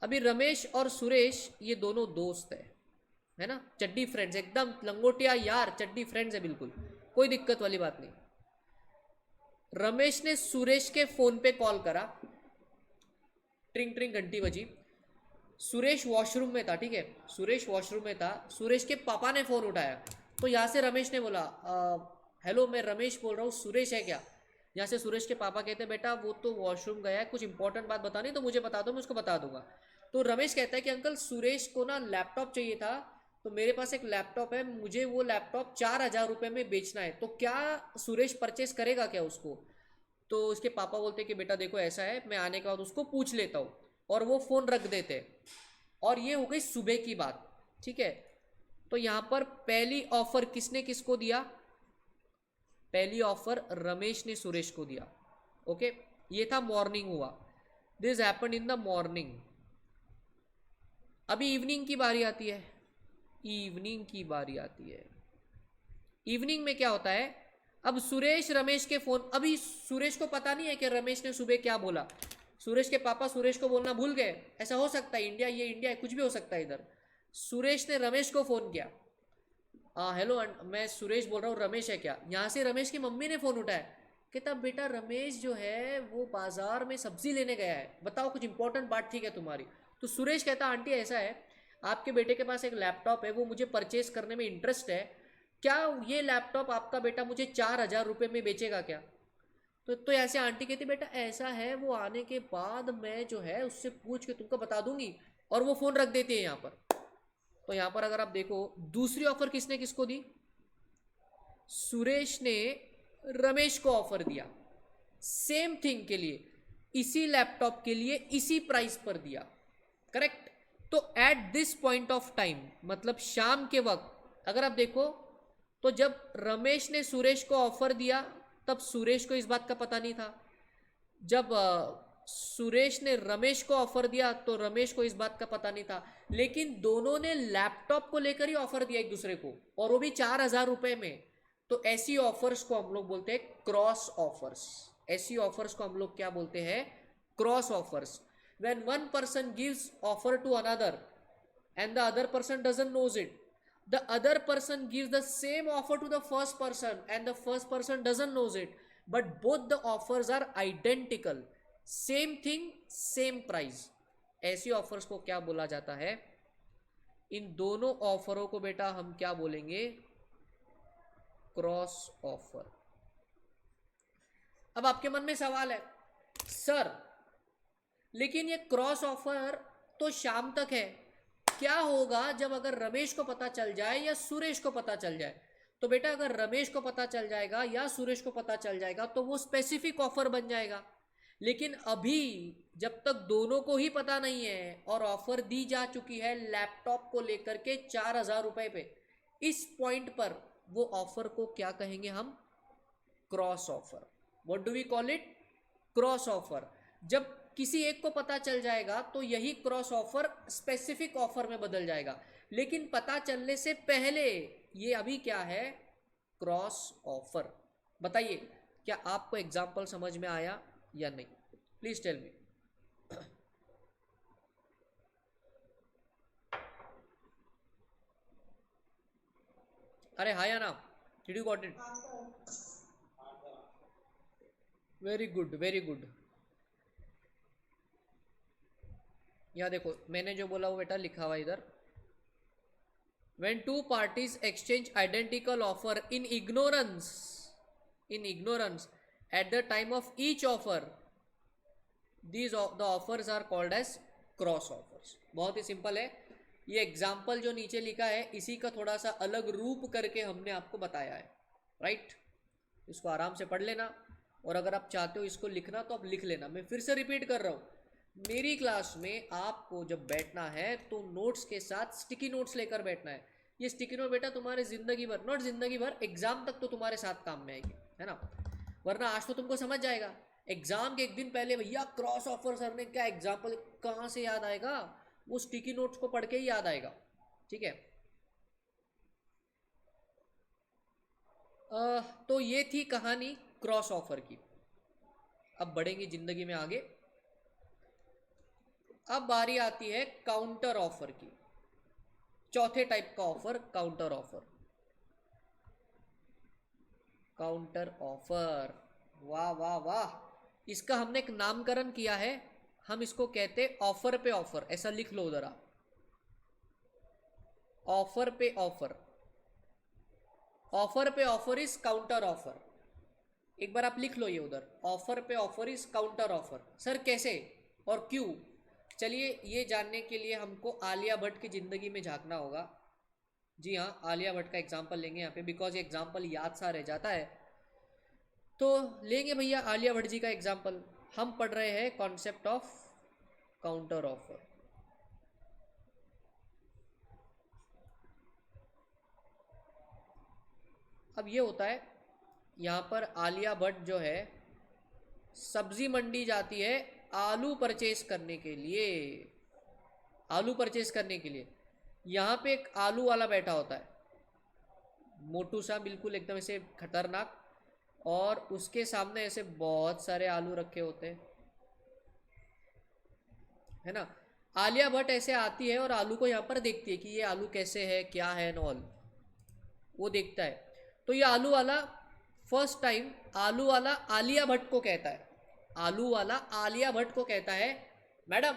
अभी रमेश और सुरेश ये दोनों दोस्त है ना? चड्डी फ्रेंड्स, एकदम लंगोटिया यार, चड्डी फ्रेंड्स है बिल्कुल, कोई दिक्कत वाली बात नहीं। रमेश ने सुरेश के फोन पे कॉल करा, ट्रिंग ट्रिंग घंटी बजी। सुरेश वॉशरूम में था, ठीक है? सुरेश वॉशरूम में था, सुरेश के पापा ने फोन उठाया तो यहाँ से रमेश ने बोला हेलो मैं रमेश बोल रहा हूँ, सुरेश है क्या? यहाँ से सुरेश के पापा कहते हैं बेटा वो तो वॉशरूम गया है, कुछ इंपॉर्टेंट बात बतानी तो मुझे बता दो, मैं उसको बता दूंगा। तो रमेश कहता है कि अंकल सुरेश को ना लैपटॉप चाहिए था, तो मेरे पास एक लैपटॉप है, मुझे वो लैपटॉप 4,000 रुपये में बेचना है, तो क्या सुरेश परचेस करेगा क्या उसको? तो उसके पापा बोलते कि बेटा देखो ऐसा है, मैं आने के बाद उसको पूछ लेता हूँ, और वो फ़ोन रख देते। और ये हो गई सुबह की बात, ठीक है। तो यहाँ पर पहली ऑफर किसने किसको दिया? पहली ऑफर रमेश ने सुरेश को दिया। ओके, ये था मॉर्निंग हुआ, this happened in the morning. अभी इवनिंग की बारी आती है, इवनिंग की बारी आती है। इवनिंग में क्या होता है? अब सुरेश रमेश के फोन, अभी सुरेश को पता नहीं है कि रमेश ने सुबह क्या बोला। सुरेश के पापा सुरेश को बोलना भूल गए, ऐसा हो सकता है, इंडिया, ये इंडिया है, कुछ भी हो सकता है इधर। सुरेश ने रमेश को फोन किया, हेलो मैं सुरेश बोल रहा हूँ, रमेश है क्या? यहाँ से रमेश की मम्मी ने फोन उठाया, कहता बेटा रमेश जो है वो बाजार में सब्जी लेने गया है, बताओ कुछ इंपॉर्टेंट बात ठीक है तुम्हारी? तो सुरेश कहता आंटी ऐसा है, आपके बेटे के पास एक लैपटॉप है, वो मुझे परचेस करने में इंटरेस्ट है, क्या ये लैपटॉप आपका बेटा मुझे 4,000 रुपये में बेचेगा क्या? तो ऐसे आंटी कहती बेटा ऐसा है, वो आने के बाद मैं जो है उससे पूछ के तुमको बता दूंगी, और वो फ़ोन रख देती है यहाँ पर। तो यहाँ पर अगर आप देखो दूसरी ऑफर किसने किसको दी? सुरेश ने रमेश को ऑफर दिया, सेम थिंग के लिए, इसी लैपटॉप के लिए इसी प्राइस पर दिया, करेक्ट। तो at this point of time, मतलब शाम के वक्त अगर आप देखो, तो जब रमेश ने सुरेश को ऑफर दिया तब सुरेश को इस बात का पता नहीं था, जब सुरेश ने रमेश को ऑफर दिया तो रमेश को इस बात का पता नहीं था, लेकिन दोनों ने लैपटॉप को लेकर ही ऑफर दिया एक दूसरे को, और वो भी 4,000 रुपये में। तो ऐसी ऑफर्स को हम लोग बोलते हैं क्रॉस ऑफर्स। ऐसी ऑफर्स को हम लोग क्या बोलते हैं? Cross offers. When one person gives offer to another and the other person doesn't knows it, the other person gives the same offer to the first person and the first person doesn't knows it, but both the offers are identical, same thing same price। ऐसी offers को क्या बोला जाता है? इन दोनों ऑफरों को बेटा हम क्या बोलेंगे? Cross offer. अब आपके मन में सवाल है, सर लेकिन ये क्रॉस ऑफर तो शाम तक है, क्या होगा जब अगर रमेश को पता चल जाए या सुरेश को पता चल जाए? तो बेटा अगर रमेश को पता चल जाएगा या सुरेश को पता चल जाएगा तो वो स्पेसिफिक ऑफर बन जाएगा, लेकिन अभी जब तक दोनों को ही पता नहीं है और ऑफर दी जा चुकी है लैपटॉप को लेकर के 4,000 रुपये पे, इस पॉइंट पर वो ऑफर को क्या कहेंगे हम? Cross offer. What do we call it? Cross offer. जब किसी एक को पता चल जाएगा तो यही क्रॉस ऑफर स्पेसिफिक ऑफर में बदल जाएगा, लेकिन पता चलने से पहले ये अभी क्या है? Cross offer. बताइए क्या आपको एग्जाम्पल समझ में आया या नहीं? Please tell me. अरे हाँ या ना? Did you got it? Very good, very good. यहाँ देखो मैंने जो बोला वो बेटा लिखा हुआ इधर, when two parties exchange identical offer in ignorance at the time of each offer, the offers are called as cross offers। बहुत ही सिंपल है, ये एग्जाम्पल जो नीचे लिखा है इसी का थोड़ा सा अलग रूप करके हमने आपको बताया है, राइट। इसको आराम से पढ़ लेना, और अगर आप चाहते हो इसको लिखना तो आप लिख लेना। मैं फिर से रिपीट कर रहा हूँ, मेरी क्लास में आपको जब बैठना है तो नोट्स के साथ स्टिकी नोट्स लेकर बैठना है। ये स्टिकी नोट बेटा तुम्हारे जिंदगी भर, नॉट जिंदगी भर, एग्जाम तक तो तुम्हारे साथ काम में आएगी, है ना। वरना आज तो तुमको समझ जाएगा, एग्जाम के एक दिन पहले भैया क्रॉस ऑफर सर ने क्या एग्जाम्पल, कहाँ से याद आएगा? वो स्टिकी नोट्स को पढ़ के ही याद आएगा, ठीक है। तो ये थी कहानी क्रॉस ऑफर की। अब बढ़ेंगे जिंदगी में आगे। अब बारी आती है काउंटर ऑफर की, चौथे टाइप का offer, counter offer. Counter offer, वाह वाह वाह, इसका हमने एक नामकरण किया है, हम इसको कहते ऑफर पे ऑफर। ऐसा लिख लो उधर आप, ऑफर पे ऑफर। ऑफर पे ऑफर इज काउंटर ऑफर। एक बार आप लिख लो ये उधर, ऑफर पे offer is counter offer. Sir कैसे और क्यों? चलिए ये जानने के लिए हमको आलिया भट्ट की ज़िंदगी में झांकना होगा। जी हाँ, आलिया भट्ट का एग्जाम्पल लेंगे यहाँ पे, बिकॉज ये एग्जाम्पल याद सा रह जाता है। तो लेंगे भैया आलिया भट्ट जी का एग्जाम्पल। हम पढ़ रहे हैं कॉन्सेप्ट ऑफ काउंटर ऑफर। अब ये होता है, यहाँ पर आलिया भट्ट जो है सब्जी मंडी जाती है आलू परचेज करने के लिए। आलू परचेज करने के लिए यहाँ पे एक आलू वाला बैठा होता है, मोटू सा, बिल्कुल एकदम ऐसे खतरनाक, और उसके सामने ऐसे बहुत सारे आलू रखे होते हैं, है ना। आलिया भट्ट ऐसे आती है और आलू को यहाँ पर देखती है कि ये आलू कैसे है, क्या है, नॉल वो देखता है। तो ये आलू वाला फर्स्ट टाइम आलू वाला आलिया भट्ट को कहता है, आलू वाला आलिया भट्ट को कहता है, मैडम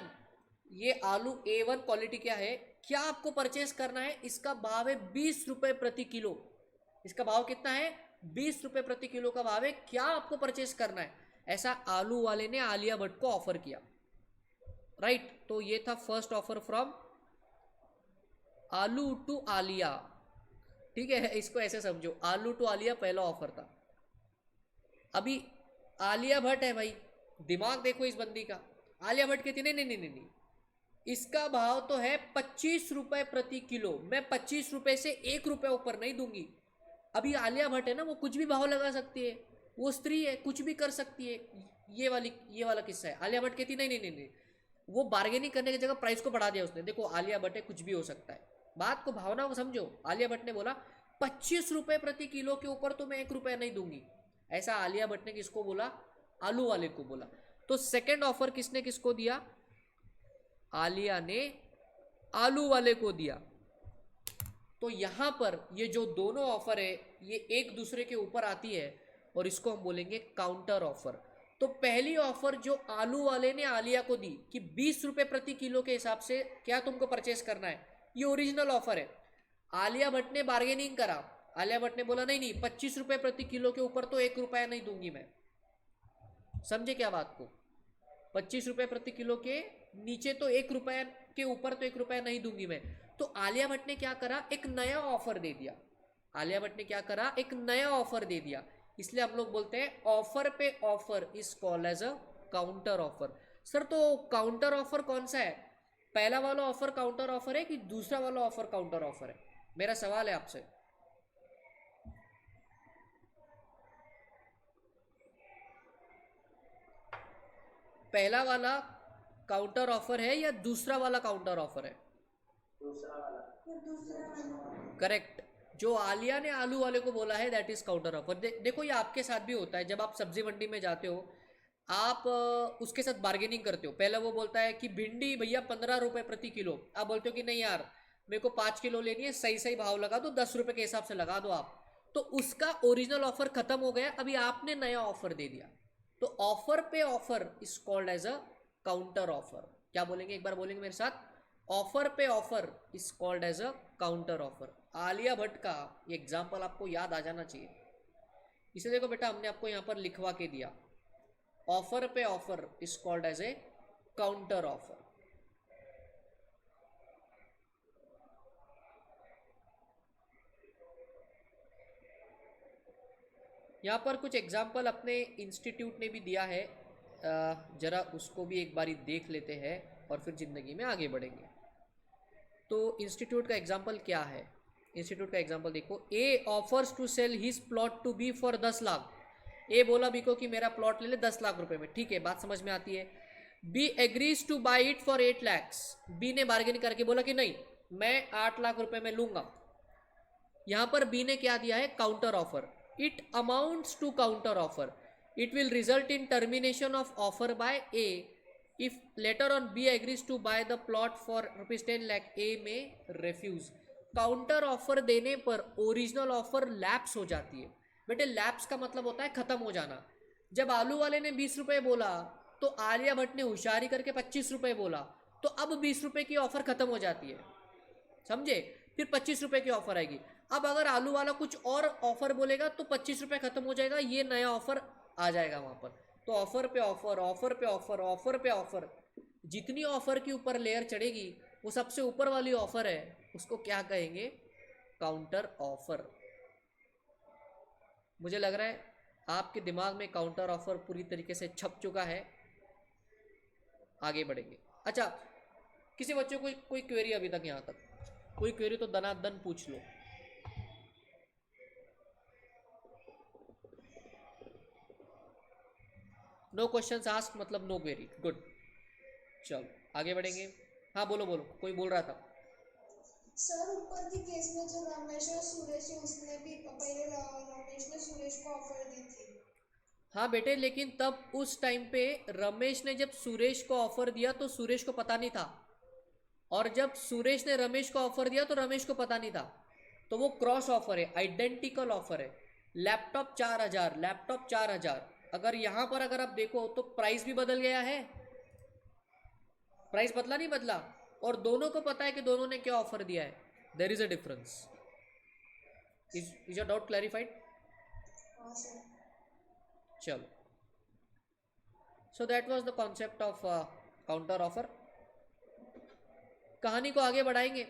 ये आलू A1 क्वालिटी क्या है, क्या आपको परचेस करना है? इसका भाव है 20 रुपये प्रति किलो। इसका भाव कितना है? 20 रुपये प्रति किलो का भाव है, क्या आपको परचेस करना है? ऐसा आलू वाले ने आलिया भट्ट को ऑफर किया, राइट। तो ये था फर्स्ट ऑफर फ्रॉम आलू टू आलिया, ठीक है। इसको ऐसे समझो, आलू टू आलिया पहला ऑफर था। अभी आलिया भट्ट है भाई, दिमाग देखो इस बंदी का। आलिया भट्ट कहती नहीं नहीं नहीं नहीं, इसका भाव तो है 25 रुपए प्रति किलो, मैं 25 रुपए से 1 रुपए ऊपर नहीं दूंगी। अभी आलिया भट्ट है ना, वो कुछ भी भाव लगा सकती है, वो स्त्री है, कुछ भी कर सकती है। ये वाला किस्सा है। आलिया भट्ट कहती नहीं नहीं नहीं नहीं, वो बार्गेनिंग करने की जगह प्राइस को बढ़ा दिया उसने। देखो आलिया भट्ट है, कुछ भी हो सकता है, बात को, भावना को समझो। आलिया भट्ट ने बोला 25 रुपए प्रति किलो के ऊपर तो मैं 1 रुपया नहीं दूंगी। ऐसा आलिया भट्ट ने किसको बोला? आलू वाले को बोला। तो सेकंड ऑफर किसने किसको दिया? आलिया ने आलू वाले को दिया। तो यहां पर ये जो दोनों ऑफर है ये एक दूसरे के ऊपर आती है और इसको हम बोलेंगे काउंटर ऑफर। तो पहली ऑफर जो आलू वाले ने आलिया को दी कि 20 रुपए प्रति किलो के हिसाब से क्या तुमको परचेस करना है, ये ओरिजिनल ऑफर है। आलिया भट्ट ने बार्गेनिंग करा, आलिया भट्ट ने बोला नहीं नहीं 25 रुपए प्रति किलो के ऊपर तो 1 रुपया नहीं दूंगी मैं। समझे क्या बात को? 25 रुपए प्रति किलो के नीचे तो 1 रुपया के ऊपर तो 1 रुपया नहीं दूंगी मैं। तो आलिया भट्ट ने क्या करा? एक नया ऑफर दे दिया। आलिया भट्ट ने क्या करा? एक नया ऑफर दे दिया। इसलिए हम लोग बोलते हैं ऑफर पे offer is called as a counter offer. Sir तो काउंटर ऑफर कौन सा है? पहला वाला ऑफर काउंटर ऑफर है कि दूसरा वाला ऑफर काउंटर ऑफर है? मेरा सवाल है आपसे। पहला वाला काउंटर ऑफर है या दूसरा वाला काउंटर ऑफर है? दूसरा वाला। करेक्ट। जो आलिया ने आलू वाले को बोला है दैट इज काउंटर ऑफर। देखो ये आपके साथ भी होता है। जब आप सब्जी मंडी में जाते हो, आप उसके साथ बार्गेनिंग करते हो। पहले वो बोलता है कि भिंडी भैया 15 रुपए प्रति किलो, आप बोलते हो कि नहीं यार मेरे को 5 किलो लेनी है, सही सही भाव लगा दो, 10 रुपए के हिसाब से लगा दो आप। तो उसका ओरिजिनल ऑफर खत्म हो गया, अभी आपने नया ऑफर दे दिया। तो ऑफर पे offer is called as a counter offer. क्या बोलेंगे? एक बार बोलेंगे मेरे साथ, ऑफर पे offer is called as a counter offer. Alia Bhatt का ये एग्जाम्पल आपको याद आ जाना चाहिए। इसे देखो बेटा, हमने आपको यहाँ पर लिखवा के दिया, ऑफर पे offer is called as a counter offer. यहाँ पर कुछ एग्जाम्पल अपने इंस्टीट्यूट ने भी दिया है, जरा उसको भी एक बारी देख लेते हैं और फिर ज़िंदगी में आगे बढ़ेंगे। तो इंस्टीट्यूट का एग्जाम्पल क्या है? इंस्टीट्यूट का एग्जाम्पल देखो, A offers to sell his plot to B for 10 lakh. A बोला बी को कि मेरा प्लॉट ले ले 10 लाख रुपए में। ठीक है, बात समझ में आती है। B agrees to buy it for 8 lakhs. B ने बार्गेनिंग करके बोला कि नहीं मैं 8 लाख रुपए में लूंगा। यहां पर बी ने क्या दिया है? Counter offer. It amounts to counter offer. It will result in termination of offer by A if later on B agrees to buy the plot for ₹10 lakh, A में रेफ्यूज। काउंटर ऑफर देने पर original offer lapse हो जाती है। बेटे lapse का मतलब होता है खत्म हो जाना। जब आलू वाले ने 20 रुपए बोला तो आलिया भट्ट ने होशियारी करके 25 रुपए बोला, तो अब 20 रुपए की ऑफर खत्म हो जाती है, समझे? फिर 25 रुपए की ऑफर आएगी। अब अगर आलू वाला कुछ और ऑफर बोलेगा तो 25 रुपये खत्म हो जाएगा, ये नया ऑफर आ जाएगा वहां पर। तो ऑफर पे ऑफर, ऑफर पे ऑफर, ऑफर पे ऑफर, जितनी ऑफर के ऊपर लेयर चढ़ेगी वो सबसे ऊपर वाली ऑफर है, उसको क्या कहेंगे? Counter offer. मुझे लग रहा है आपके दिमाग में काउंटर ऑफर पूरी तरीके से छप चुका है। आगे बढ़ेंगे। अच्छा, किसी बच्चे को कोई क्वेरी अभी तक यहाँ तक? कोई क्वेरी तो दनादन पूछ लो। नो क्वेश्चंस आस्क मतलब नो क्वेरी। गुड, चलो आगे बढ़ेंगे। हाँ बोलो बोलो, कोई बोल रहा था। सर ऊपर के केस में जो रमेश और सुरेश है उसने भी पहले रमेश ने सुरेश को ऑफर दी थी। हाँ बेटे, लेकिन तब उस टाइम पे रमेश ने जब सुरेश को ऑफर दिया तो सुरेश को पता नहीं था, और जब सुरेश ने रमेश को ऑफर दिया तो रमेश को पता नहीं था। तो वो क्रॉस ऑफर है, आइडेंटिकल ऑफर है। Laptop 4,000, laptop 4,000। अगर यहां पर अगर आप देखो तो प्राइस भी बदल गया है, प्राइस बदला नहीं बदला, और दोनों को पता है कि दोनों ने क्या ऑफर दिया है। There is a difference. Is your doubt clarified? हाँ सर। चलो, so that was the concept of counter offer. कहानी को आगे बढ़ाएंगे,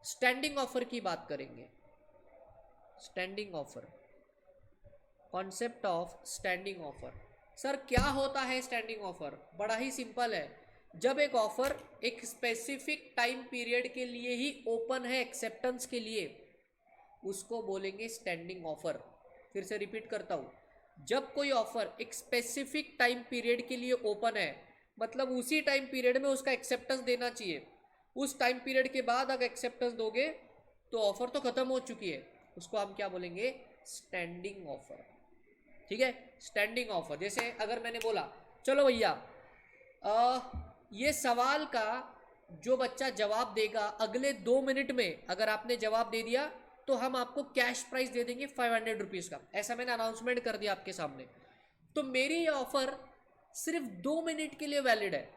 स्टैंडिंग ऑफर की बात करेंगे। Standing offer, concept of standing offer. Sir क्या होता है स्टैंडिंग ऑफर? बड़ा ही सिंपल है। जब एक ऑफर एक स्पेसिफिक टाइम पीरियड के लिए ही ओपन है एक्सेप्टेंस के लिए, उसको बोलेंगे स्टैंडिंग ऑफर। फिर से रिपीट करता हूँ, जब कोई ऑफर एक स्पेसिफिक टाइम पीरियड के लिए ओपन है, मतलब उसी टाइम पीरियड में उसका एक्सेप्टेंस देना चाहिए। उस टाइम पीरियड के बाद अगर एक्सेप्टेंस दोगे तो ऑफर तो खत्म हो चुकी है, उसको हम क्या बोलेंगे? Standing offer. ठीक है, स्टैंडिंग ऑफर। जैसे अगर मैंने बोला चलो भैया ये सवाल का जो बच्चा जवाब देगा अगले 2 मिनट में, अगर आपने जवाब दे दिया तो हम आपको कैश प्राइस दे देंगे 500 रुपीज़ का। ऐसा मैंने अनाउंसमेंट कर दिया आपके सामने। तो मेरी ये ऑफर सिर्फ 2 मिनट के लिए वैलिड है।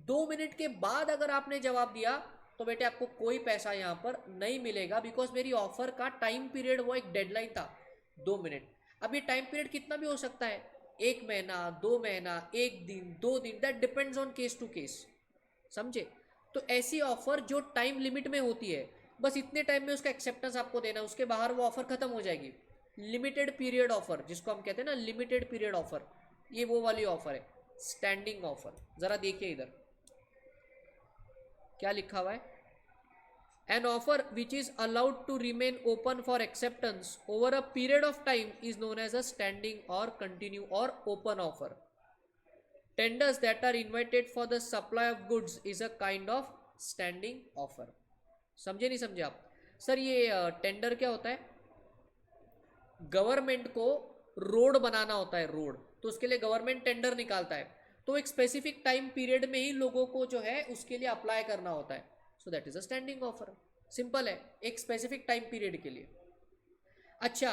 2 मिनट के बाद अगर आपने जवाब दिया तो बेटे आपको कोई पैसा यहाँ पर नहीं मिलेगा, बिकॉज मेरी ऑफर का टाइम पीरियड वो एक डेडलाइन था 2 मिनट। अब ये टाइम पीरियड कितना भी हो सकता है, 1 महीना, 2 महीना, 1 दिन, 2 दिन, that depends on case to case. समझे? तो ऐसी ऑफर जो टाइम लिमिट में होती है, बस इतने टाइम में उसका एक्सेप्टेंस आपको देना है, उसके बाहर वो ऑफर खत्म हो जाएगी। लिमिटेड पीरियड ऑफर जिसको हम कहते हैं ना, लिमिटेड पीरियड ऑफर, ये वो वाली ऑफर है स्टैंडिंग ऑफर। जरा देखिए इधर क्या लिखा हुआ है। An offer which is allowed to remain open for acceptance over a period of time is known as a standing or continue or open offer. Tenders that are invited for the supply of goods is a kind of standing offer. समझे नहीं समझे आप? Sir ये tender क्या होता है? Government को road बनाना होता है, रोड, तो उसके लिए गवर्नमेंट टेंडर निकालता है। तो एक स्पेसिफिक टाइम पीरियड में ही लोगों को जो है उसके लिए अप्लाई करना होता है। So that is a standing offer. Simple है, एक स्पेसिफिक टाइम पीरियड के लिए। अच्छा,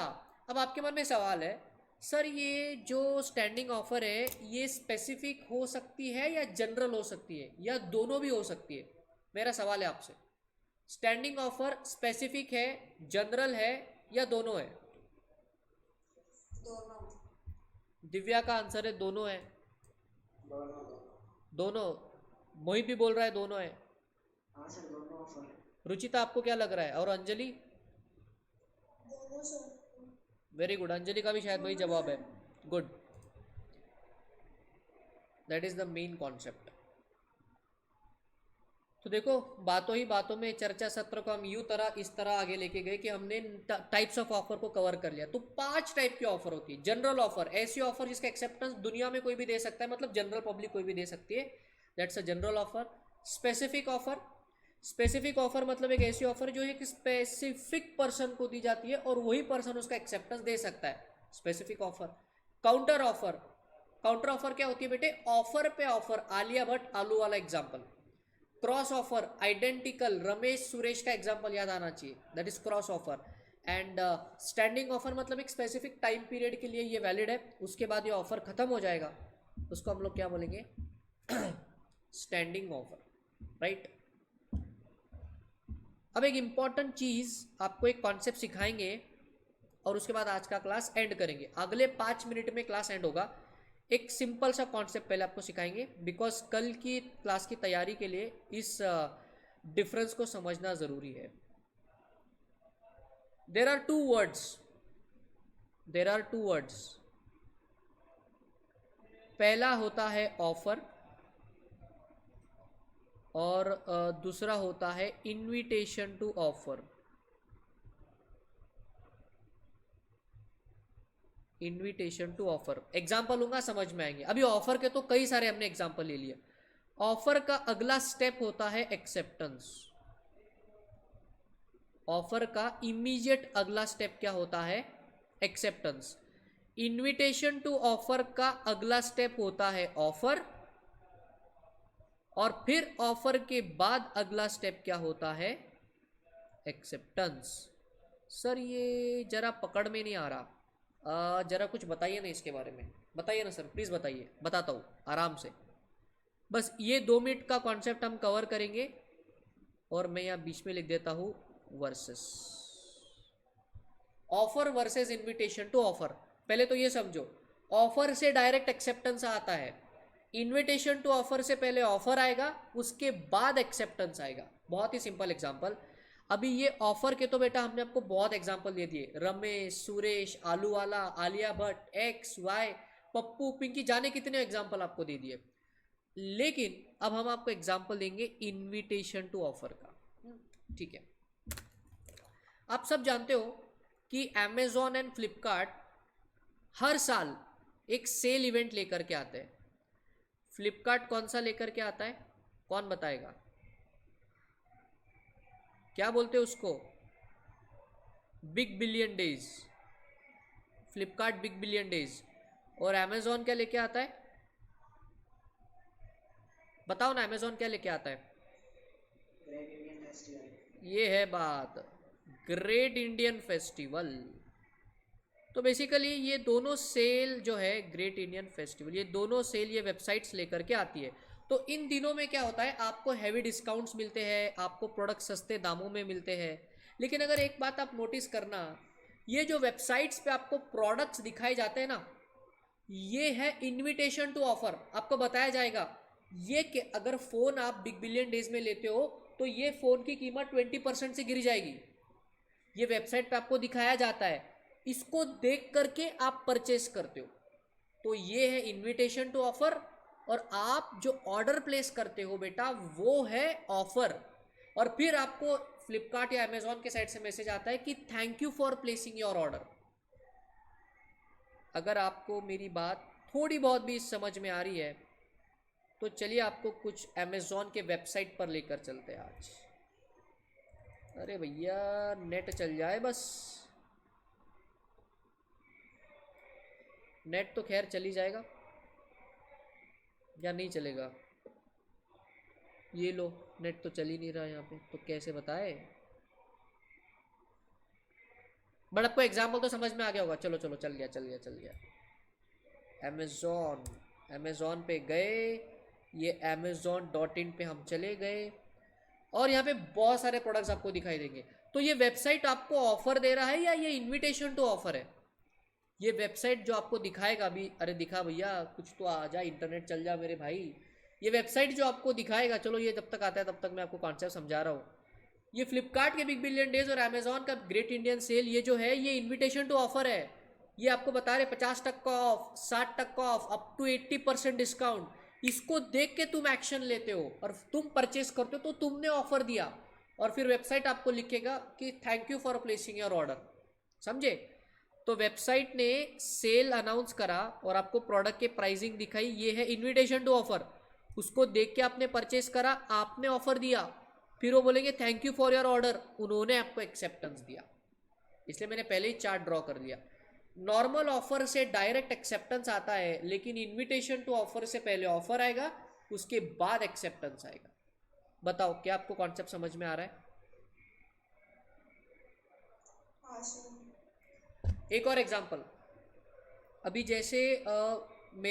अब आपके मन में सवाल है, सर ये जो स्टैंडिंग ऑफर है ये स्पेसिफिक हो सकती है या जनरल हो सकती है, या दोनों भी हो सकती है? मेरा सवाल है आपसे, स्टैंडिंग ऑफर स्पेसिफिक है, जनरल है, या दोनों है? दोनों। दिव्या का आंसर है दोनों है। दोनों। दोनों। मोहित भी बोल रहा है दोनों है। हाँ सर, दोनों ऑफर है। रुचिता आपको क्या लग रहा है? और अंजलि? दोनों सर। वेरी गुड, अंजलि का भी शायद वही जवाब है। Good, that is the main concept. तो देखो, बातों ही बातों में चर्चा सत्र को हम इस तरह आगे लेके गए कि हमने टाइप्स ऑफ ऑफर को कवर कर लिया। तो 5 टाइप की ऑफर होती है। जनरल ऑफर, ऐसी ऑफर जिसका एक्सेप्टेंस दुनिया में कोई भी दे सकता है, मतलब जनरल पब्लिक कोई भी दे सकती है, that's a general offer. Specific offer, specific offer मतलब एक ऐसी ऑफर जो एक स्पेसिफिक पर्सन को दी जाती है और वही पर्सन उसका एक्सेप्टेंस दे सकता है, specific offer. Counter offer, counter offer क्या होती है बेटे? ऑफर पे ऑफर, आलिया भट्ट आलू वाला example. Cross offer, identical, Ramesh Suresh का एग्जाम्पल याद आना चाहिए, that is cross offer. And standing offer मतलब एक स्पेसिफिक टाइम पीरियड के लिए ये वैलिड है, उसके बाद ये ऑफर खत्म हो जाएगा, उसको हम लोग क्या बोलेंगे? Standing offer, right? अब एक इम्पॉर्टेंट चीज़, आपको एक कॉन्सेप्ट सिखाएंगे और उसके बाद आज का क्लास एंड करेंगे। अगले 5 मिनट में क्लास एंड होगा। एक सिंपल सा कॉन्सेप्ट पहले आपको सिखाएंगे, बिकॉज कल की क्लास की तैयारी के लिए इस डिफरेंस को समझना ज़रूरी है। There are two words. पहला होता है ऑफर और दूसरा होता है invitation to offer. Invitation to offer example लूंगा, समझ में आएंगे। अभी ऑफर के तो कई सारे हमने एग्जाम्पल ले लिए। ऑफर का अगला स्टेप होता है एक्सेप्टेंस। ऑफर का इमीडिएट अगला स्टेप क्या होता है? एक्सेप्टेंस। इनविटेशन टू ऑफर का अगला स्टेप होता है ऑफर, और फिर ऑफर के बाद अगला स्टेप क्या होता है? एक्सेप्टेंस। सर ये जरा पकड़ में नहीं आ रहा, जरा कुछ बताइए ना इसके बारे में, बताइए ना सर, प्लीज़ बताइए। बताता हूँ आराम से। बस ये 2 मिनट का कॉन्सेप्ट हम कवर करेंगे, और मैं यहाँ बीच में लिख देता हूँ versus. Offer versus invitation to offer. पहले तो ये समझो, ऑफर से डायरेक्ट एक्सेप्टेंस आता है। इनविटेशन टू ऑफर से पहले ऑफर आएगा, उसके बाद एक्सेप्टेंस आएगा। बहुत ही सिंपल एग्जांपल। अभी ये ऑफर के तो बेटा हमने आपको बहुत एग्जांपल दे दिए, रमेश, सुरेश, आलू वाला, आलिया भट्ट, एक्स, वाई, पप्पू, पिंकी, जाने कितने एग्जांपल आपको दे दिए। लेकिन अब हम आपको एग्जांपल देंगे इनविटेशन टू ऑफर का। ठीक है, आप सब जानते हो कि अमेजॉन एंड फ्लिपकार्ट हर साल एक सेल इवेंट लेकर के आते हैं। फ्लिपकार्ट कौन सा लेकर के आता है? कौन बताएगा? क्या बोलते हैं उसको? Big billion days. Flipkart big billion days. और अमेजॉन क्या लेके आता है? बताओ ना, अमेजॉन क्या लेके आता है? Great Indian festival. ये है बात, ग्रेट इंडियन फेस्टिवल। तो बेसिकली ये दोनों सेल जो है, ग्रेट इंडियन फेस्टिवल, ये दोनों सेल ये वेबसाइट्स लेकर के आती है। तो इन दिनों में क्या होता है, आपको हैवी डिस्काउंट्स मिलते हैं, आपको प्रोडक्ट सस्ते दामों में मिलते हैं। लेकिन अगर एक बात आप नोटिस करना, ये जो वेबसाइट्स पे आपको प्रोडक्ट्स दिखाए जाते हैं ना, ये है इनविटेशन टू ऑफर। आपको बताया जाएगा ये कि अगर फ़ोन आप बिग बिलियन डेज में लेते हो तो ये फ़ोन की कीमत 20% से गिर जाएगी। ये वेबसाइट पे आपको दिखाया जाता है, इसको देख करके आप परचेस करते हो। तो ये है इनविटेशन टू ऑफर, और आप जो ऑर्डर प्लेस करते हो बेटा वो है ऑफर। और फिर आपको फ्लिपकार्ट या अमेजॉन के साइट से मैसेज आता है कि thank you for placing your order. अगर आपको मेरी बात थोड़ी बहुत भी समझ में आ रही है तो चलिए आपको कुछ अमेजॉन के वेबसाइट पर लेकर चलते हैं आज। अरे भैया नेट चल जाए बस। नेट तो खैर चली जाएगा या नहीं चलेगा? ये लो, नेट तो चल ही नहीं रहा यहाँ पे, तो कैसे बताए? बट आपको एग्जाम्पल तो समझ में आ गया होगा। चलो चलो, चल गया। अमेजॉन पे गए, ये amazon.in पे हम चले गए, और यहाँ पे बहुत सारे प्रोडक्ट्स आपको दिखाई देंगे। तो ये वेबसाइट आपको ऑफर दे रहा है या ये इनविटेशन टू ऑफर है? ये वेबसाइट जो आपको दिखाएगा अभी, अरे दिखा भैया, कुछ तो आ जा, इंटरनेट चल जा मेरे भाई। ये वेबसाइट जो आपको दिखाएगा, चलो ये जब तक आता है तब तक मैं आपको कॉन्सेप्ट समझा रहा हूँ। ये फ्लिपकार्ट के बिग बिलियन डेज और अमेजॉन का ग्रेट इंडियन सेल, ये जो है ये इनविटेशन टू ऑफर है। ये आपको बता रहे 50% off, 60% off, up to 80% discount. इसको देख के तुम एक्शन लेते हो और तुम परचेस करते हो, तो तुमने ऑफर दिया, और फिर वेबसाइट आपको लिखेगा कि thank you for placing your order. समझे? तो वेबसाइट ने सेल अनाउंस करा और आपको प्रोडक्ट के प्राइसिंग दिखाई, ये है इनविटेशन टू ऑफर। उसको देख के आपने परचेस करा, आपने ऑफर दिया, फिर वो बोलेंगे thank you for your order, उन्होंने आपको एक्सेप्टेंस दिया। इसलिए मैंने पहले ही चार्ट ड्रॉ कर दिया। नॉर्मल ऑफर से डायरेक्ट एक्सेप्टेंस आता है, लेकिन इनविटेशन टू ऑफर से पहले ऑफर आएगा, उसके बाद एक्सेप्टेंस आएगा। बताओ क्या आपको कॉन्सेप्ट समझ में आ रहा है? हाँ सर। एक और एग्जांपल, अभी जैसे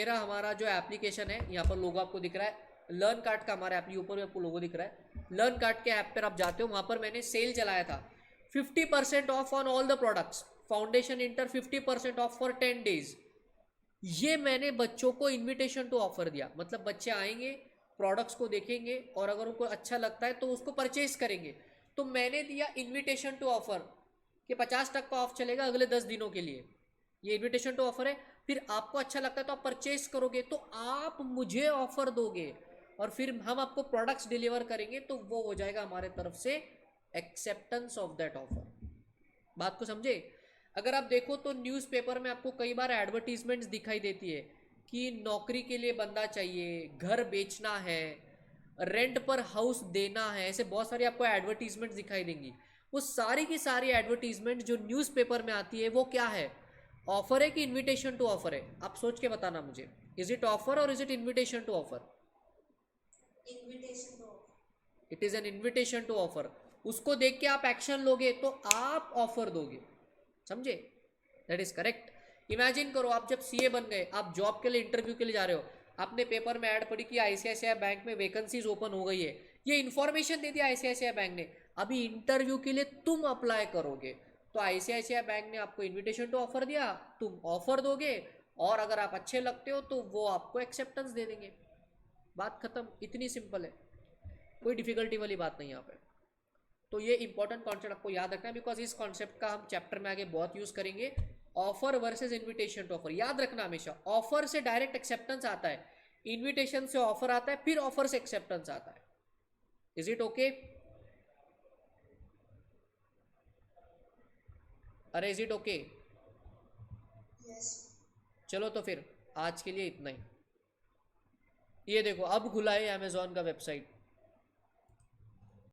हमारा जो एप्लीकेशन है, यहाँ पर लोगो आपको दिख रहा है, लर्न कार्ड का हमारा ऊपर में आपको लोगो दिख रहा है। लर्न कार्ट के ऐप पर आप जाते हो, वहाँ पर मैंने सेल चलाया था 50% of on all the products, foundation inter 50% of for 10 days। ये मैंने बच्चों को इनविटेशन टू ऑफर दिया, मतलब बच्चे आएंगे, प्रोडक्ट्स को देखेंगे और अगर उनको अच्छा लगता है तो उसको परचेज करेंगे। तो मैंने दिया इनविटेशन टू ऑफर कि 50% ऑफ चलेगा अगले 10 दिनों के लिए, ये इनविटेशन टू ऑफर है। फिर आपको अच्छा लगता है तो आप परचेज करोगे, तो आप मुझे ऑफर दोगे और फिर हम आपको प्रोडक्ट्स डिलीवर करेंगे, तो वो हो जाएगा हमारे तरफ से एक्सेप्टेंस ऑफ दैट ऑफर। बात को समझे? अगर आप देखो तो न्यूज़पेपर में आपको कई बार एडवर्टीजमेंट्स दिखाई देती है कि नौकरी के लिए बंदा चाहिए, घर बेचना है, रेंट पर हाउस देना है, ऐसे बहुत सारी आपको एडवर्टीजमेंट्स दिखाई देंगी। वो सारी की सारी एडवर्टीजमेंट जो न्यूज़पेपर में आती है वो क्या है, ऑफर है कि इनविटेशन टू ऑफर है? आप सोच के बताना मुझे, is it offer or is it invitation to offer? Invitation to it is an invitation to offer. उसको देख के आप एक्शन लोगे तो आप ऑफर दोगे, समझे? That is correct. इमेजिन करो आप जब सीए बन गए, आप जॉब के लिए इंटरव्यू के लिए जा रहे हो, आपने पेपर में ऐड पढ़ी कि आईसीआईसीआई बैंक में वैकेंसीज ओपन हो गई है, ये इन्फॉर्मेशन दे दिया आईसीआईसीआई बैंक ने, अभी इंटरव्यू के लिए तुम अप्लाई करोगे, तो आईसीआईसीआई बैंक ने आपको इन्विटेशन टू ऑफर दिया, तुम ऑफर दोगे और अगर आप अच्छे लगते हो तो वो आपको एक्सेप्टेंस दे देंगे। बात खत्म, इतनी सिंपल है, कोई डिफिकल्टी वाली बात नहीं यहाँ पे। तो ये इंपॉर्टेंट कॉन्सेप्ट आपको याद रखना है, बिकॉज इस कॉन्सेप्ट का हम चैप्टर में आगे बहुत यूज करेंगे। Offer versus invitation to offer याद रखना हमेशा। ऑफर से डायरेक्ट एक्सेप्टेंस आता है, इनविटेशन से ऑफर आता है, फिर ऑफर से एक्सेप्टेंस आता है। Is it okay? अरे इज इट ओके? यस। चलो तो फिर आज के लिए इतना ही। ये देखो अब खुला है अमेजोन का वेबसाइट,